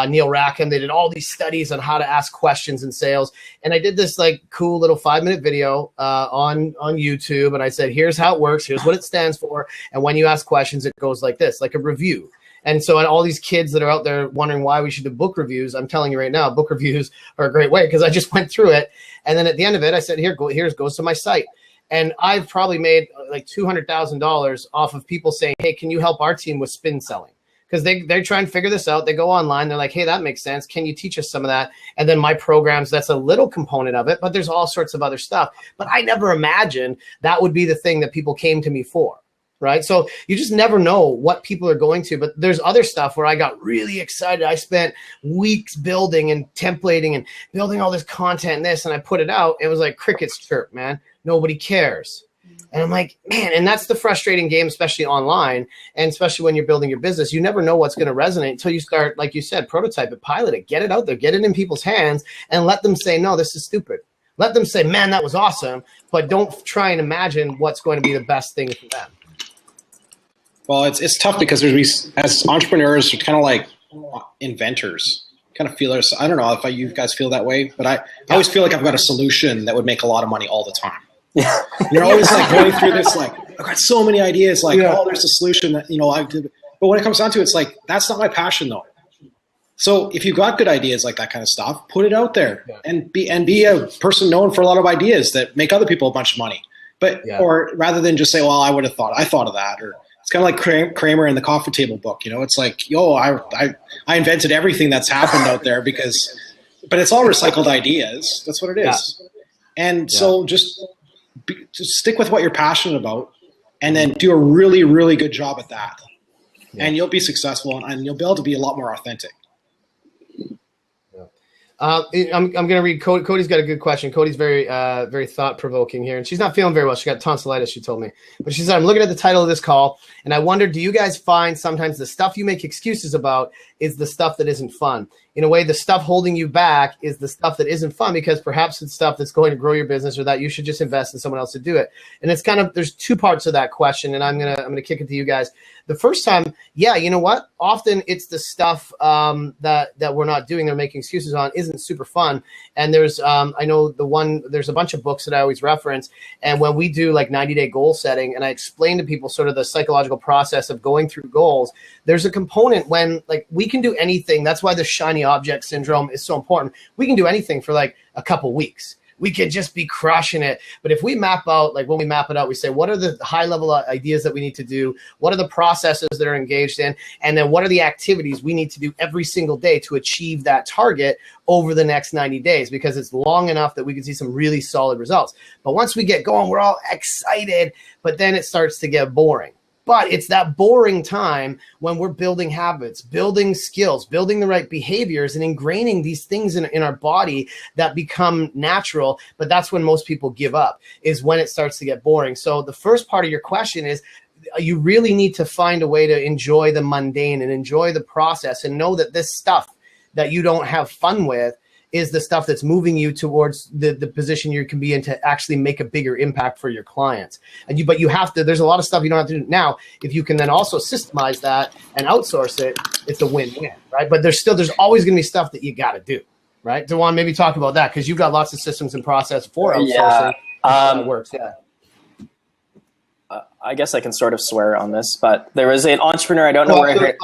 Neil Rackham, they did all these studies on how to ask questions in sales. And I did this like cool little 5-minute video on YouTube. And I said, here's how it works. Here's what it stands for. And when you ask questions, it goes like this, like a review. And so, and all these kids that are out there wondering why we should do book reviews, I'm telling you right now, book reviews are a great way, because I just went through it. And then at the end of it, I said, here's goes to my site. And I've probably made like $200,000 off of people saying, hey, can you help our team with spin selling? Because they try and figure this out. They go online. They're like, hey, that makes sense. Can you teach us some of that? And then my programs, that's a little component of it, but there's all sorts of other stuff. But I never imagined that would be the thing that people came to me for. Right. So you just never know what people are going to. But there's other stuff where I got really excited. I spent weeks building and templating and building all this content and this, and I put it out. It was like crickets chirp, man. Nobody cares. And I'm like, man, and that's the frustrating game, especially online, and especially when you're building your business. You never know what's going to resonate until you start, like you said, prototype it, pilot it, get it out there, get it in people's hands, and let them say, no, this is stupid. Let them say, man, that was awesome, but don't try and imagine what's going to be the best thing for them. Well, it's tough because as entrepreneurs, we're kind of like inventors. Kind of feel us. I don't know if you guys feel that way, but I always feel like I've got a solution that would make a lot of money all the time. Yeah. You're always like going through this, like, I've got so many ideas, like, oh, there's a solution that, I did. But when it comes down to it, it's like, that's not my passion though. So if you've got good ideas like that kind of stuff, put it out there and be a person known for a lot of ideas that make other people a bunch of money. But, or rather than just say, well, I thought of that, or it's kind of like Kramer in the Coffee Table book. It's like, I invented everything that's happened out there but it's all recycled ideas. That's what it is. Yeah. And so just stick with what you're passionate about, and then do a really, really good job at that. Yeah. And you'll be successful, and you'll be able to be a lot more authentic. I'm going to read Cody. Cody's got a good question. Cody's very very thought-provoking here, and she's not feeling very well. She got tonsillitis, she told me. But she said, I'm looking at the title of this call, and I wonder, do you guys find sometimes the stuff you make excuses about is the stuff that isn't fun? In a way, the stuff holding you back is the stuff that isn't fun, because perhaps it's stuff that's going to grow your business, or that you should just invest in someone else to do it. And it's kind of, there's two parts of that question, and I'm gonna kick it to you guys. The first time, you know what? Often it's the stuff that we're not doing or making excuses on isn't super fun. And there's I know there's a bunch of books that I always reference, and when we do like 90-day goal setting, and I explain to people sort of the psychological process of going through goals, there's a component when like we can do anything. That's why the shiny object syndrome is so important. We can do anything for like a couple weeks. we could just be crushing it. But if we map out, like when we map it out, we say, what are the high level ideas that we need to do? What are the processes that are engaged in? And then what are the activities we need to do every single day to achieve that target over the next 90 days? Because it's long enough that we can see some really solid results. But once we get going, we're all excited, but then it starts to get boring. But it's that boring time when we're building habits, building skills, building the right behaviors, and ingraining these things in our body that become natural. But that's when most people give up, is when it starts to get boring. So the first part of your question is, you really need to find a way to enjoy the mundane and enjoy the process, and know that this stuff that you don't have fun with is the stuff that's moving you towards the position you can be in to actually make a bigger impact for your clients. But you have to, there's a lot of stuff you don't have to do now. If you can then also systemize that and outsource it, it's a win-win, right? But there's always going to be stuff that you got to do, right? Dewan, maybe talk about that, because you've got lots of systems and process for outsourcing. It works, I guess I can sort of swear on this, but there was an entrepreneur, I don't know where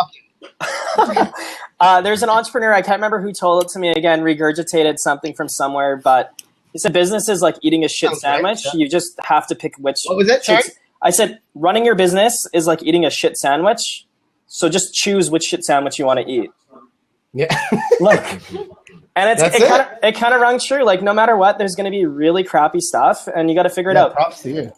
there's an entrepreneur, I can't remember who told it to me, again, regurgitated something from somewhere, but he said business is like eating a shit sandwich. Right, yeah. You just have to pick which. What was it? Sorry? I said running your business is like eating a shit sandwich. So just choose which shit sandwich you want to eat. Yeah. And it kind of rung true. Like, no matter what, there's going to be really crappy stuff, and you got to figure it out. Props to you.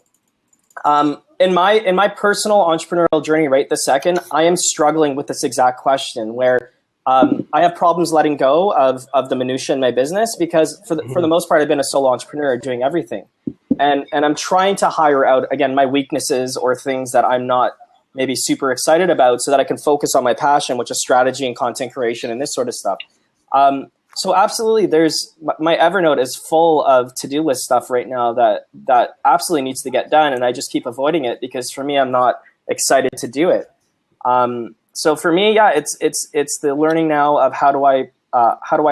In my personal entrepreneurial journey right this second, I am struggling with this exact question where I have problems letting go of the minutiae in my business, because for the most part, I've been a solo entrepreneur doing everything. And I'm trying to hire out, again, my weaknesses or things that I'm not maybe super excited about, so that I can focus on my passion, which is strategy and content creation and this sort of stuff. So absolutely, my Evernote is full of to-do list stuff right now that absolutely needs to get done, and I just keep avoiding it because for me, I'm not excited to do it. So for me, yeah, it's the learning now of how do I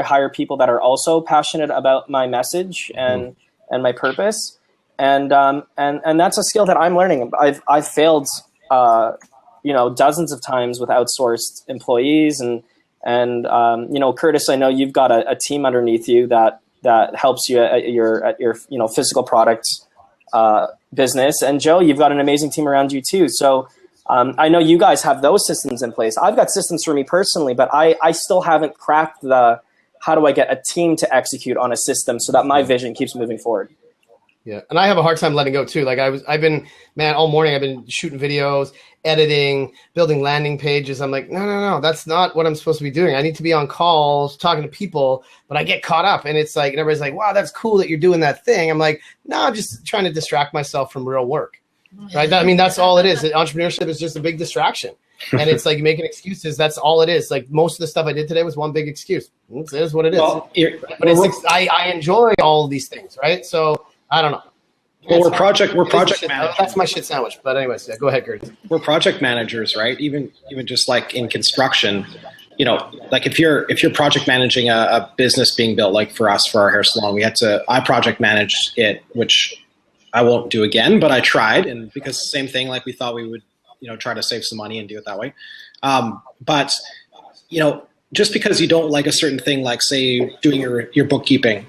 hire people that are also passionate about my message and my purpose, and that's a skill that I'm learning. I've failed, dozens of times with outsourced employees and Curtis, I know you've got a team underneath you that helps you at your physical products business. And Joe, you've got an amazing team around you too. So I know you guys have those systems in place. I've got systems for me personally, but I still haven't cracked how do I get a team to execute on a system so that my vision keeps moving forward. Yeah, and I have a hard time letting go too. Like I've been all morning. I've been shooting videos, editing, building landing pages. I'm like, no, that's not what I'm supposed to be doing. I need to be on calls, talking to people. But I get caught up, and it's like, and everybody's like, wow, that's cool that you're doing that thing. I'm like, no, I'm just trying to distract myself from real work. Right? I mean, that's all it is. Entrepreneurship is just a big distraction, and it's like making excuses. That's all it is. Like most of the stuff I did today was one big excuse. It is what it is. Well, but I enjoy all of these things, right? So. I don't know. Well, we're project managers. That's my shit sandwich. But anyways, yeah, go ahead, Curtis. We're project managers, right? Even just like in construction, like if you're project managing a business being built, like for us, for our hair salon, I project managed it, which I won't do again, but I tried. And because same thing, like we thought we would, try to save some money and do it that way. But just because you don't like a certain thing, like say doing your bookkeeping,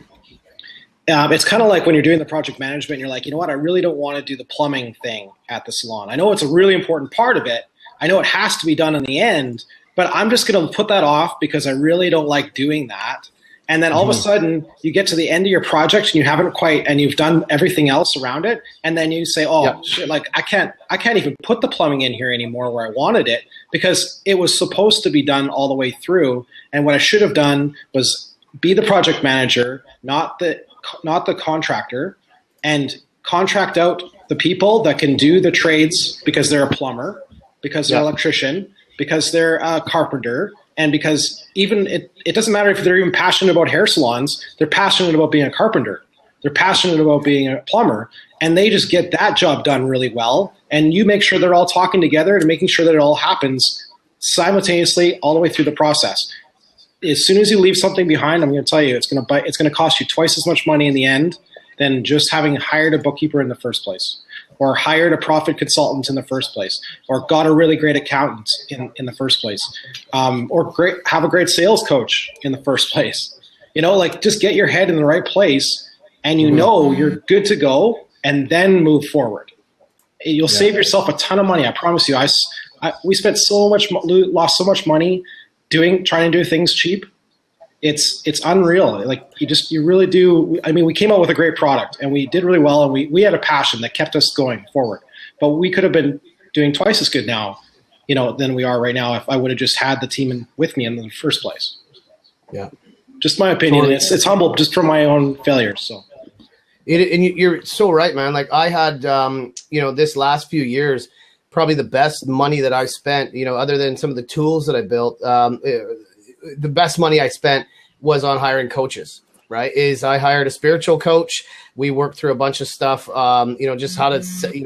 it's kind of like when you're doing the project management, you're like, you know what, I really don't want to do the plumbing thing at the salon. I know it's a really important part of it. I know it has to be done in the end, but I'm just going to put that off because I really don't like doing that. And then all of a sudden you get to the end of your project and you haven't quite, and you've done everything else around it. And then you say, shit, like I can't even put the plumbing in here anymore where I wanted it because it was supposed to be done all the way through. And what I should have done was be the project manager, not the contractor, and contract out the people that can do the trades because they're a plumber, because they're an electrician, because they're a carpenter, and because even it doesn't matter if they're even passionate about hair salons, they're passionate about being a carpenter, they're passionate about being a plumber, and they just get that job done really well. And you make sure they're all talking together and making sure that it all happens simultaneously all the way through the process. As soon as you leave something behind, I'm going to tell you, it's going to cost you twice as much money in the end than just having hired a bookkeeper in the first place, or hired a profit consultant in the first place, or got a really great accountant in the first place, or have a great sales coach in the first place. Like just get your head in the right place and you know you're good to go, and then move forward. You'll save yourself a ton of money. I promise you. We spent lost so much money trying to do things cheap. It's unreal. Like you really do. I mean, we came out with a great product and we did really well, and we had a passion that kept us going forward. But we could have been doing twice as good now, than we are right now if I would have just had the team with me in the first place. Yeah, just my opinion. Totally. It's humble just from my own failures. So. And you're so right, man. Like I had, this last few years, probably the best money that I've spent, other than some of the tools that I built, the best money I spent was on hiring coaches, right? I hired a spiritual coach. We worked through a bunch of stuff, just how to,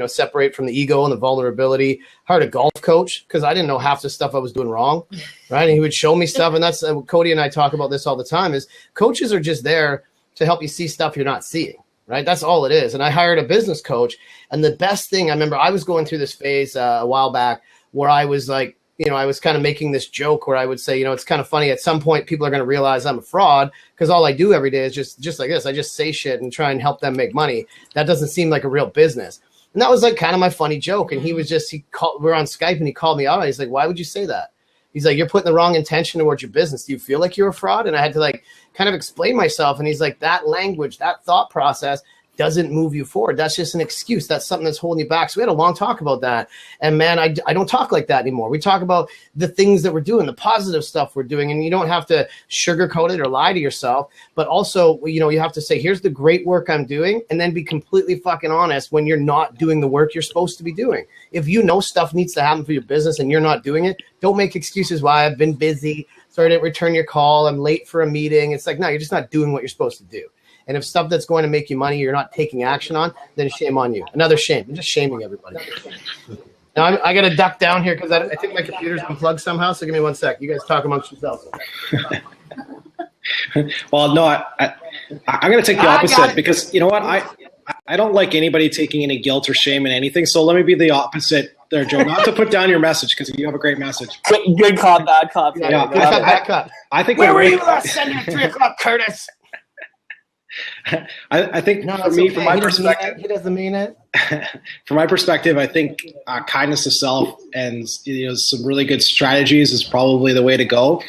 separate from the ego and the vulnerability. Hired a golf coach because I didn't know half the stuff I was doing wrong, right? And he would show me stuff. And that's Cody and I talk about this all the time is coaches are just there to help you see stuff you're not seeing. Right. That's all it is. And I hired a business coach. And the best thing, I remember I was going through this phase a while back where I was like, I was kind of making this joke where I would say, it's kind of funny. At some point, people are going to realize I'm a fraud because all I do every day is just like this. I just say shit and try and help them make money. That doesn't seem like a real business. And that was like kind of my funny joke. And we're on Skype and he called me out. He's like, why would you say that? He's like, you're putting the wrong intention towards your business. Do you feel like you're a fraud? And I had to kind of explain myself. And he's like, that language, that thought process doesn't move you forward. That's just an excuse. That's something that's holding you back. So we had a long talk about that. And man, I don't talk like that anymore. We talk about the things that we're doing, the positive stuff we're doing. And you don't have to sugarcoat it or lie to yourself. But also, you have to say, here's the great work I'm doing. And then be completely fucking honest when you're not doing the work you're supposed to be doing. If stuff needs to happen for your business and you're not doing it, don't make excuses why I've been busy. Sorry, I didn't return your call. I'm late for a meeting. It's like, no, you're just not doing what you're supposed to do. And if stuff that's going to make you money you're not taking action on, then shame on you. Another shame. I'm just shaming everybody. Now I got to duck down here because I think my computer's unplugged somehow. So give me 1 sec. You guys talk amongst yourselves. Well, no, I'm going to take the opposite because you know what? I don't like anybody taking any guilt or shame in anything. So let me be the opposite there, Joe. Not to put down your message because you have a great message. Good cop, bad cop. Yeah, bad cop. I think where were you last Sunday at 3:00, Curtis? I think for me, from my perspective, he doesn't mean it. From my perspective, I think kindness of self and some really good strategies is probably the way to go.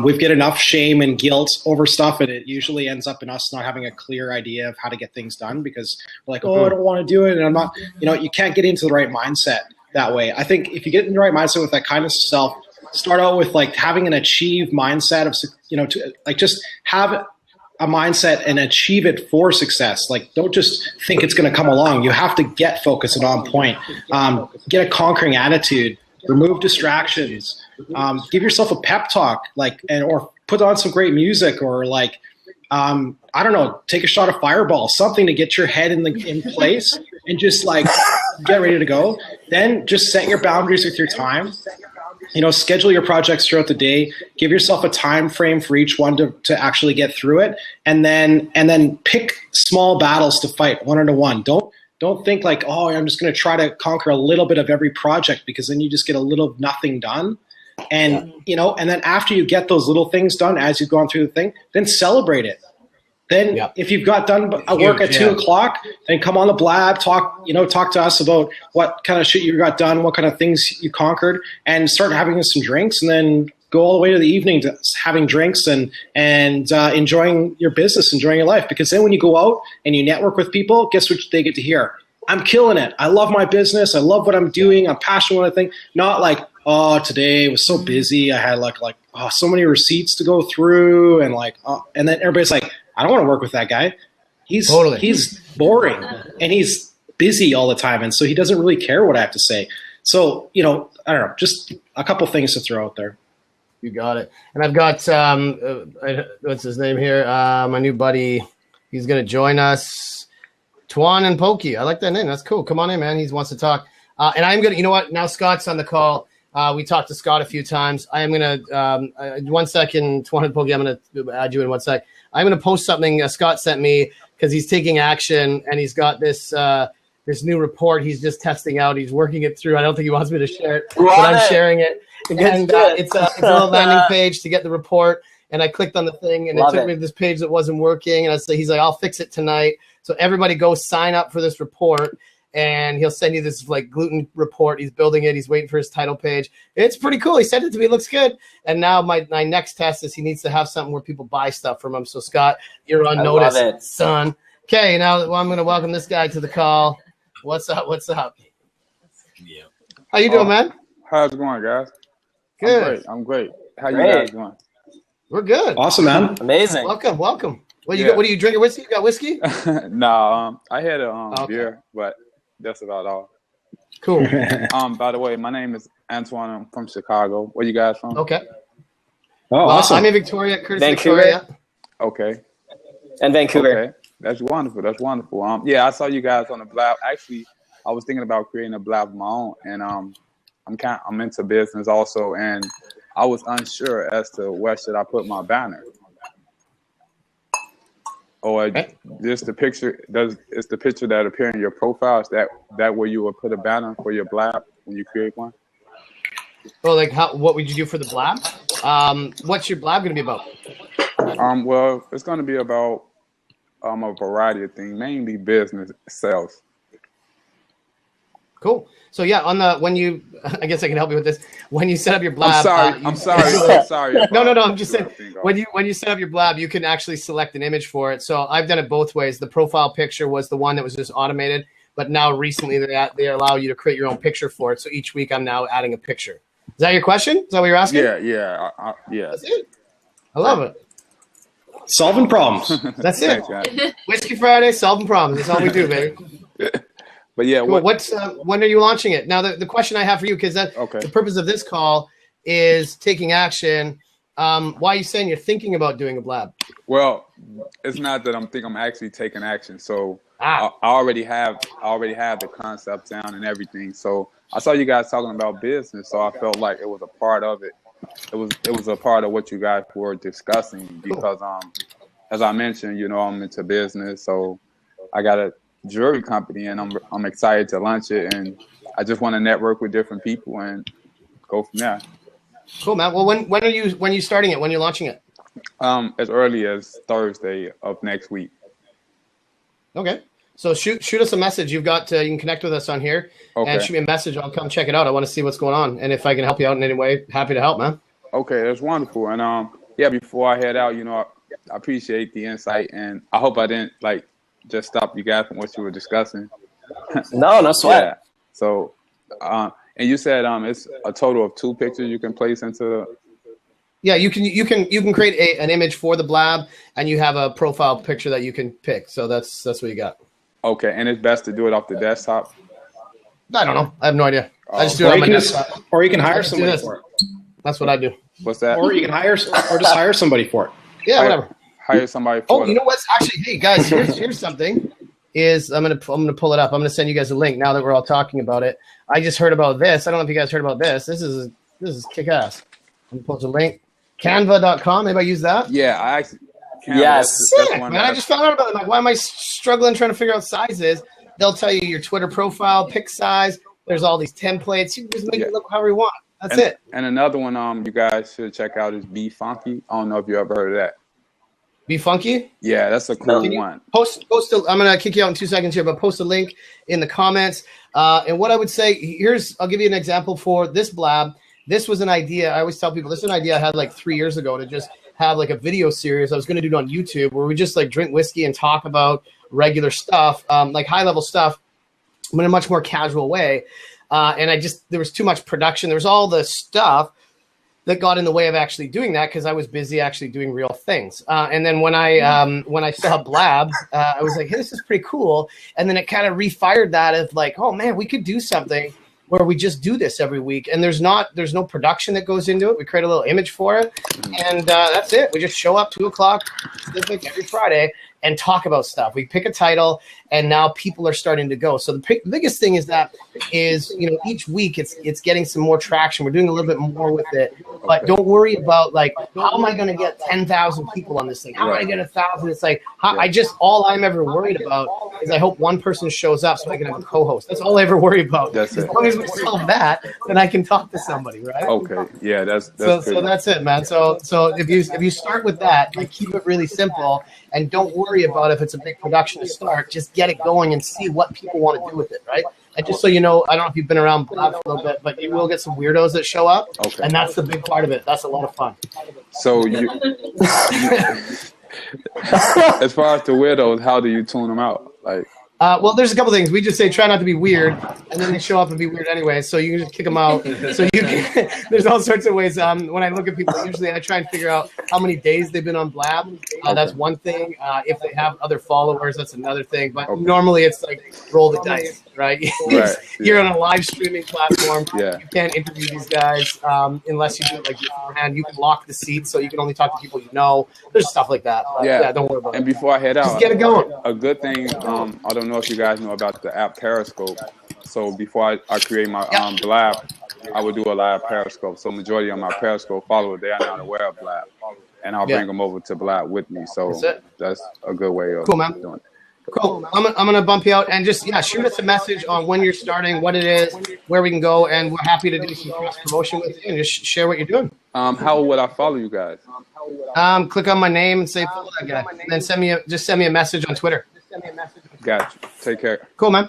We get enough shame and guilt over stuff, and it usually ends up in us not having a clear idea of how to get things done because we're like, oh, I don't want to do it, and I'm not. You can't get into the right mindset that way. I think if you get in the right mindset with that kindness of self, start out with having an achieve mindset of just have a mindset and achieve it for success. Don't just think it's going to come along. You have to get focused and on point. Get a conquering attitude. Remove distractions. Give yourself a pep talk, or put on some great music, or I don't know, take a shot of Fireball, something to get your head in place, and just get ready to go. Then just set your boundaries with your time. Schedule your projects throughout the day. Give yourself a time frame for each one to actually get through it, and then pick small battles to fight one on one. Don't think I'm just going to try to conquer a little bit of every project because then you just get a little of nothing done. And and then after you get those little things done as you've gone through the thing, then celebrate it. Then if you've got done work at 2:00, then come on the blab, talk to us about what kind of shit you got done, what kind of things you conquered, and start having some drinks, and then go all the way to the evening to having drinks and enjoying your business, enjoying your life. Because then when you go out and you network with people, guess what they get to hear? I'm killing it. I love my business. I love what I'm doing. I'm passionate about it. Not oh, today was so busy. I had so many receipts to go through, and and then everybody's like, I don't want to work with that guy. He's boring and he's busy all the time, and so he doesn't really care what I have to say. So I don't know, just a couple things to throw out there. You got it. And I've got what's his name here? My new buddy. He's gonna join us. Tuan and Pokey. I like that name. That's cool. Come on in, man. He wants to talk. And I'm gonna. You know what? Now Scott's on the call. We talked to Scott a few times. I am gonna 1 second. Tuan and Pokey. I'm gonna add you in 1 sec. I'm going to post something Scott sent me because he's taking action and he's got this new report he's just testing out. He's working it through. I don't think he wants me to share it, but I'm sharing it. And it's a little landing page to get the report. and I clicked on the thing, and Love it took it. me to this page that wasn't working. And he's like, I'll fix it tonight. So everybody go sign up for this report, and he'll send you this like gluten report. He's building it. He's waiting for his title page. It's pretty cool. He sent it to me. It looks good. And now my next test is he needs to have something where people buy stuff from him. So Scott, you're on I love notice, it. son. Okay, now I'm going to welcome this guy to the call. What's up? What's up? Yeah. How you doing, man? How's it going, guys? Good. I'm great. How Great. you guys doing? We're good. Awesome, man. Amazing. Welcome. What do you Yeah. got? What are you drinking? Whiskey? You got whiskey? No, I had a Okay. beer, but that's about all. Cool. By the way, my name is Antoine. I'm from Chicago. Where you guys from? Okay. Oh, Well, awesome. I'm in Victoria, Curtis, Vancouver. Victoria. Okay. And Vancouver. Okay. That's wonderful. That's wonderful. Yeah, I saw you guys on the blab. Actually, I was thinking about creating a blab of my own, and I'm into business also, and I was unsure as to where should I put my banner. Or Okay. just the picture is the picture that appear in your profile, is that where you would put a banner for your blab when you create one? Well, like, what would you do for the blab? What's your blab going to be about? Well, it's going to be about a variety of things, mainly business sales. Cool. So yeah, I guess I can help you with this. When you set up your blab, I'm sorry. No. I'm just saying when you set up your blab, you can actually select an image for it. So I've done it both ways. The profile picture was the one that was just automated, but now recently they allow you to create your own picture for it. So each week I'm now adding a picture. Is that your question? Is that what you're asking? Yeah. That's it. I love it. Solving problems. That's it. Thanks, guys. Whiskey Friday, solving problems. That's all we do, baby. But yeah, Cool. When are you launching it? Now, the question I have for you, because Okay. the purpose of this call is taking action. Why are you saying you're thinking about doing a blab? Well, it's not that I'm actually taking action. So Ah. I already have the concept down and everything. So I saw you guys talking about business, so I felt like it was a part of it. It was a part of what you guys were discussing because as I mentioned, I'm into business, so I got a jewelry company and I'm excited to launch it, and I just want to network with different people and go from there. Cool, man. Well, when are you starting it? When you're launching it? As early as Thursday of next week. Okay. So shoot us a message. You can connect with us on here and Okay. shoot me a message. I'll come check it out. I want to see what's going on, and if I can help you out in any way, happy to help, man. Okay, that's wonderful. And before I head out, I appreciate the insight, and I hope I didn't just stop you guys from what you were discussing. No sweat. Yeah. So, and you said it's a total of 2 pictures you can place into. Yeah, you can create an image for the blab, and you have a profile picture that you can pick. So that's what you got. Okay, and it's best to do it off the desktop. I don't know. I have no idea. I just do it Or on you my can desktop. or you can hire just do somebody this. for it. That's what I do. What's that? Or you can just hire somebody for it. Yeah, whatever. Hire somebody. Oh, For you know what's actually? Hey guys, here's something. I'm gonna pull it up. I'm gonna send you guys a link now that we're all talking about it. I just heard about this. I don't know if you guys heard about this. This is kick ass. I'm gonna post a link. Canva.com. Anybody use that? Yeah, I actually. Yes. Sick, man. I just found out about it. Like, why am I struggling trying to figure out sizes? They'll tell you your Twitter profile, pick size. There's all these templates. You can just make it look however you want. That's it. And another one you guys should check out is Be Funky. I don't know if you ever heard of that. Be funky. Yeah, that's a cool Can you one. Post. I'm gonna kick you out in 2 seconds here, but post a link in the comments. And what I would say I'll give you an example for this blab. This was an idea. I always tell people this is an idea I had like 3 years ago to just have like a video series. I was going to do it on YouTube where we just like drink whiskey and talk about regular stuff, like high level stuff, but in a much more casual way. And there was too much production. There was all the stuff that got in the way of actually doing that because I was busy actually doing real things. And then when I saw Blab, I was like, hey, this is pretty cool. And then it kind of refired that of like, oh man, we could do something where we just do this every week. And there's no production that goes into it. We create a little image for it. And that's it. We just show up 2:00 Pacific every Friday and talk about stuff. We pick a title and now people are starting to go. So the biggest thing is each week it's getting some more traction. We're doing a little bit more with it, but don't worry about like, how am I going to get 10,000 people on this thing? How am I going to get 1,000? It's like, all I'm ever worried about is I hope one person shows up so I can have a co-host. That's all I ever worry about. That's as it. long as we solve that, then I can talk to somebody, right? Okay. Yeah, that's so that's it, man. So if you start with that, like, keep it really simple and don't worry about if it's a big production to start. Just get it going and see what people want to do with it, right? And just so you know, I don't know if you've been around Blab for a little bit, but you will get some weirdos that show up, and that's the big part of it. That's a lot of fun. So you as far as the weirdos, how do you tune them out? Like, well, there's a couple things. We just say try not to be weird, and then they show up and be weird anyway. So you can just kick them out. So you can, there's all sorts of ways. When I look at people, usually I try and figure out how many days they've been on Blab. That's one thing. If they have other followers, that's another thing. But normally it's like roll the dice, right? You're on a live streaming platform. Yeah. You can't interview these guys unless you do it like beforehand. You can lock the seats so you can only talk to people you know. There's stuff like that. Yeah, don't worry about it. And before I head out, just get it going. A good thing. I don't know if you guys know about the app Periscope. So before I create my Blab, I would do a live Periscope. So majority of my Periscope followers, they are not aware of Blab, and I'll bring them over to Blab with me. So that's a good way of doing it. Cool. I'm gonna bump you out and just shoot us a message on when you're starting, what it is, where we can go, and we're happy to do some cross promotion with you and just share what you're doing. How would I follow you guys? Click on my name and say follow that guy, and then send me a message on Twitter. Got you. Take care. Cool, man.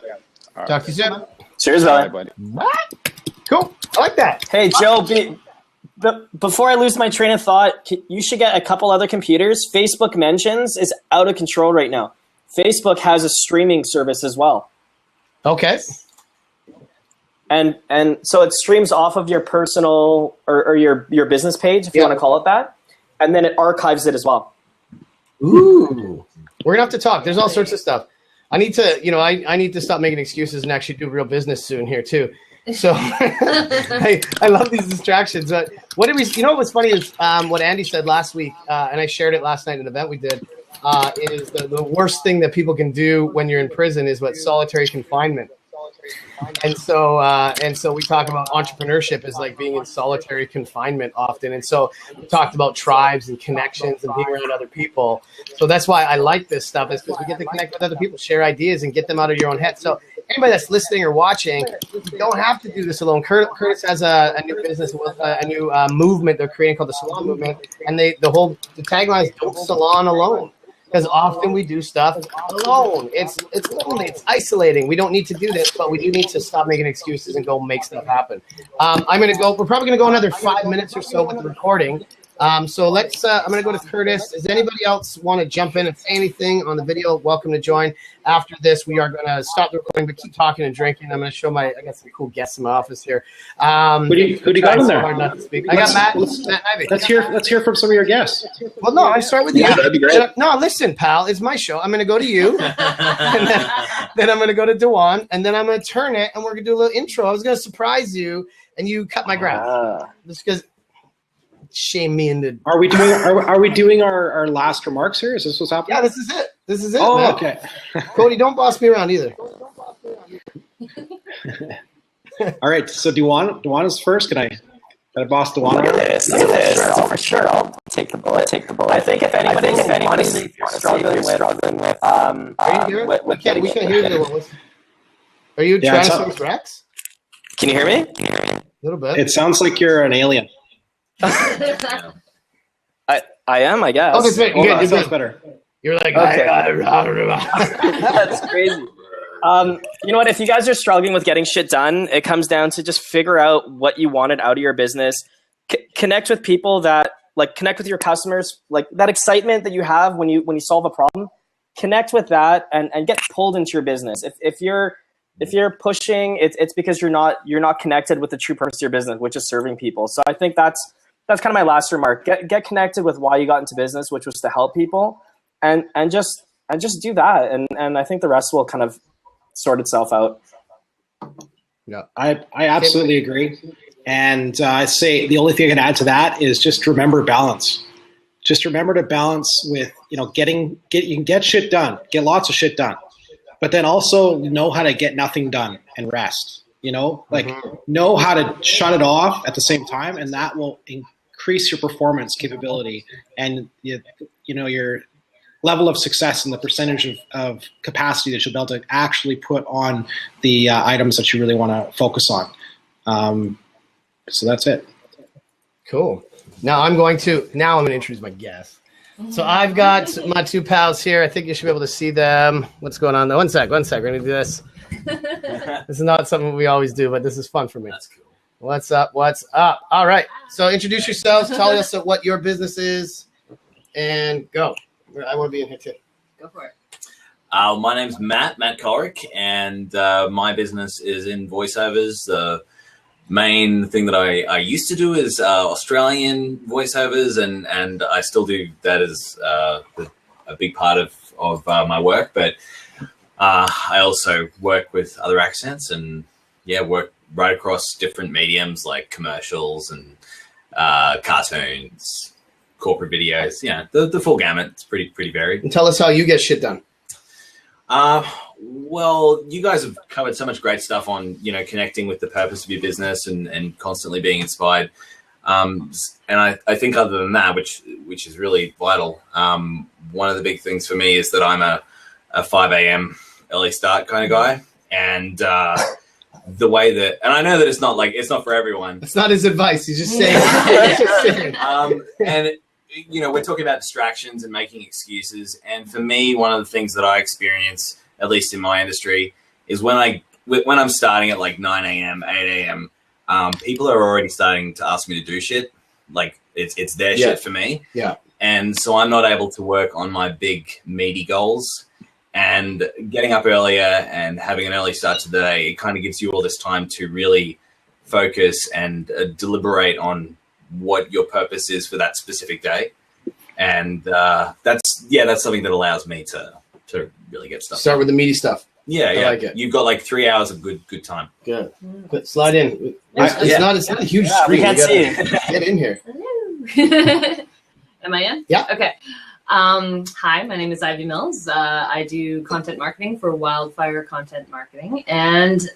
Right. Talk to you soon. Cheers, buddy. What? Cool. I like that. Hey, Joe. Before I lose my train of thought, you should get a couple other computers. Facebook Mentions is out of control right now. Facebook has a streaming service as well. Okay. And so it streams off of your personal or your business page, if you want to call it that, and then it archives it as well. Ooh. We're gonna have to talk. There's all sorts of stuff. I need to, I need to stop making excuses and actually do real business soon here too. So I love these distractions. But what's funny is what Andy said last week, and I shared it last night in an event we did. Is the worst thing that people can do when you're in prison is solitary confinement. And so we talk about entrepreneurship as like being in solitary confinement often. And so we talked about tribes and connections and being around other people. So that's why I like this stuff, is because we get to connect with other people, share ideas, and get them out of your own head. So anybody that's listening or watching, you don't have to do this alone. Curtis has a new business, a new movement they're creating called the Salon Movement. And the tagline is "Don't Salon Alone." Because often we do stuff alone. It's lonely. It's isolating. We don't need to do this, but we do need to stop making excuses and go make stuff happen. We're probably gonna go another 5 minutes or so with the recording. So let's. I'm gonna go to Curtis. Does anybody else want to jump in and say anything on the video? Welcome to join. After this, we are gonna stop the recording, but keep talking and drinking. I'm gonna show I got some cool guests in my office here. Who do you got in there? I got Matt Ivey. Let's hear from some of your guests. Well, no, I start with you. Yeah, that'd be great. No, listen, pal, it's my show. I'm gonna go to you, and then I'm gonna go to Dewan, and then I'm gonna turn it, and we're gonna do a little intro. I was gonna surprise you, and you cut my grass just because. Shame me into. Are we doing our last remarks here? Is this what's happening? Yeah, this is it. Oh, man. okay. Cody, don't boss me around either. All right. So Dewan is first. Can I boss Dewan? Look at this. For sure. I'll take the bullet. I think if anybody's struggling with are you here? We can't hear you. Are you Tyrannosaurus Rex? Can you hear me? A little bit. It sounds like you're an alien. I am, I guess. Okay, so that sounds better. You're like, okay. That's crazy. You know what? If you guys are struggling with getting shit done, it comes down to just figure out what you wanted out of your business. Connect with people connect with your customers, like that excitement that you have when you solve a problem. Connect with that and get pulled into your business. If you're pushing, it's because you're not connected with the true purpose of your business, which is serving people. So I think that's kind of my last remark. Get connected with why you got into business, which was to help people, and just do that, and I think the rest will kind of sort itself out. Yeah, I absolutely agree, and I say the only thing I can add to that is just remember balance. Just remember to balance with you can get shit done, get lots of shit done, but then also know how to get nothing done and rest. Like know how to shut it off at the same time, and that will increase your performance capability and your level of success and the percentage of capacity that you'll be able to actually put on the items that you really want to focus on. So that's it. Cool. Now I'm going to introduce my guest. So I've got my two pals here. I think you should be able to see them. What's going on there? One sec. We're going to do this. This is not something we always do, but this is fun for me. That's cool. What's up? All right. So introduce yourselves. Tell us what your business is and go. I want to be in here too. Go for it. My name's Matt Corick, and my business is in voiceovers. The main thing that I used to do is Australian voiceovers, and I still do that as a big part of my work. But I also work with other accents and work right across different mediums like commercials and cartoons, corporate videos. The full gamut. It's pretty varied. And tell us how you get shit done. Well, you guys have covered so much great stuff on, connecting with the purpose of your business and constantly being inspired. And I think other than that, which is really vital, one of the big things for me is that I'm a 5 a.m. early start kind of guy. And the way that, and I know that it's not for everyone. It's not his advice. He's just saying. And we're talking about distractions and making excuses. And for me, one of the things that I experience, at least in my industry, is when I'm starting at like 9 a.m., 8 a.m., people are already starting to ask me to do shit. Like it's their shit for me. Yeah. And so I'm not able to work on my big meaty goals. And getting up earlier and having an early start to the day, it kind of gives you all this time to really focus and deliberate on what your purpose is for that specific day. And that's something that allows me to really get stuff Start done. with the meaty stuff. Yeah. I like it. You've got like 3 hours of good time. Good. But slide in. It's not a huge screen. We can't see you. Get in here. Am I in? Yeah. Okay. Hi, my name is Ivy Mills. I do content marketing for Wildfire Content Marketing. And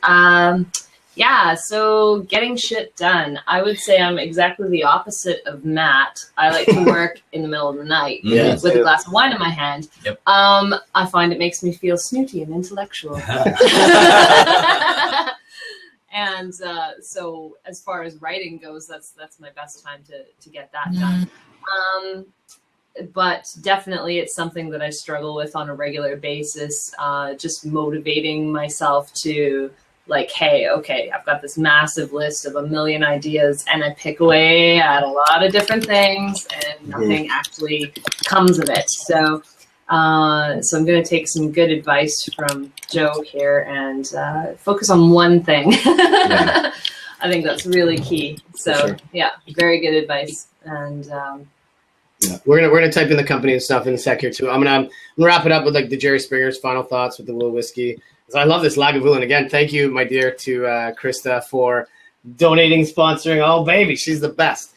so getting shit done. I would say I'm exactly the opposite of Matt. I like to work in the middle of the night with a glass of wine in my hand. Yep. I find it makes me feel snooty and intellectual. And so as far as writing goes, that's my best time to get that done. But definitely it's something that I struggle with on a regular basis, just motivating myself to like, hey, okay, I've got this massive list of a million ideas and I pick away at a lot of different things and nothing actually comes of it. So I'm going to take some good advice from Joe here and focus on one thing. I think that's really key. So very good advice. And we're gonna type in the company and stuff in a sec here too. I'm gonna wrap it up with like the Jerry Springer's final thoughts with the Will Whiskey. So I love this Lagavulin. Again, thank you, my dear, to Krista for donating, sponsoring. Oh baby, she's the best.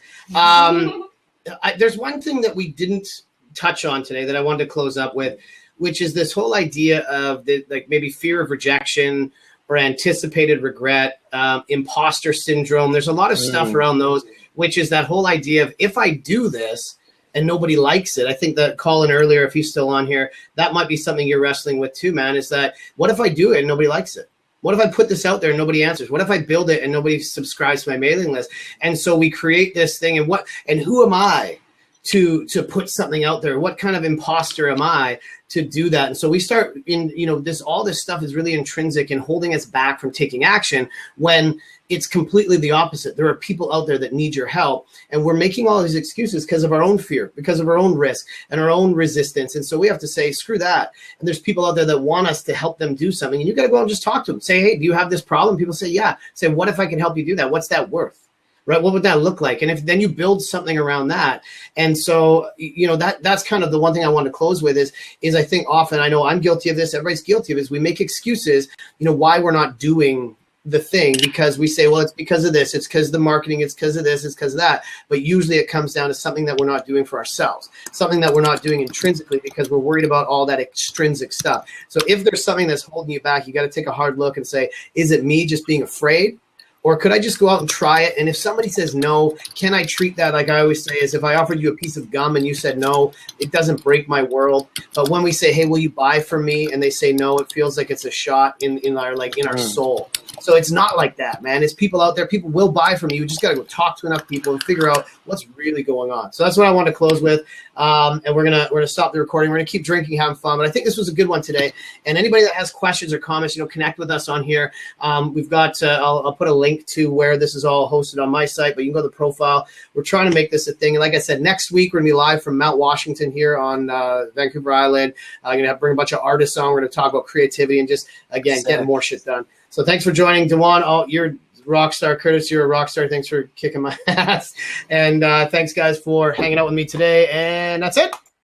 There's one thing that we didn't touch on today that I wanted to close up with, which is this whole idea of the maybe fear of rejection or anticipated regret, imposter syndrome. There's a lot of stuff around those, which is that whole idea of if I do this and nobody likes it. I think that Colin earlier, if he's still on here, that might be something you're wrestling with too, man, is that what if I do it and nobody likes it? What if I put this out there and nobody answers? What if I build it and nobody subscribes to my mailing list? And so we create this thing and who am I to put something out there? What kind of imposter am I to do that? And so we start all this stuff is really intrinsic and holding us back from taking action when it's completely the opposite. There are people out there that need your help, and we're making all these excuses because of our own fear, because of our own risk and our own resistance. And so we have to say, screw that. And there's people out there that want us to help them do something. And you got to go out and just talk to them. Say, hey, do you have this problem? People say, yeah. Say, what if I can help you do that? What's that worth? Right? What would that look like? And if then you build something around that. And so, that's kind of the one thing I want to close with is I think often, I know I'm guilty of this, everybody's guilty of this, we make excuses, why we're not doing the thing because we say, well, it's because of this, it's because of the marketing, it's because of this, it's because of that. But usually it comes down to something that we're not doing for ourselves, something that we're not doing intrinsically because we're worried about all that extrinsic stuff. So if there's something that's holding you back, you got to take a hard look and say, is it me just being afraid? Or could I just go out and try it? And if somebody says no, can I treat that like I always say is if I offered you a piece of gum and you said no, it doesn't break my world. But when we say, hey, will you buy from me? And they say no, it feels like it's a shot in our soul. So it's not like that, man. It's people out there. People will buy from you. You just got to go talk to enough people and figure out what's really going on. So that's what I want to close with. And we're gonna stop the recording. We're gonna keep drinking, having fun. But I think this was a good one today. And anybody that has questions or comments, connect with us on here. We've got I'll put a link to where this is all hosted on my site, but you can go to the profile. We're trying to make this a thing. And like I said, next week we're gonna be live from Mount Washington here on Vancouver Island. I'm gonna bring a bunch of artists on. We're gonna talk about creativity and just getting more shit done. So thanks for joining, Dewan. Oh, you're rock star. Curtis, you're a rock star. Thanks for kicking my ass. And thanks, guys, for hanging out with me today. And that's it.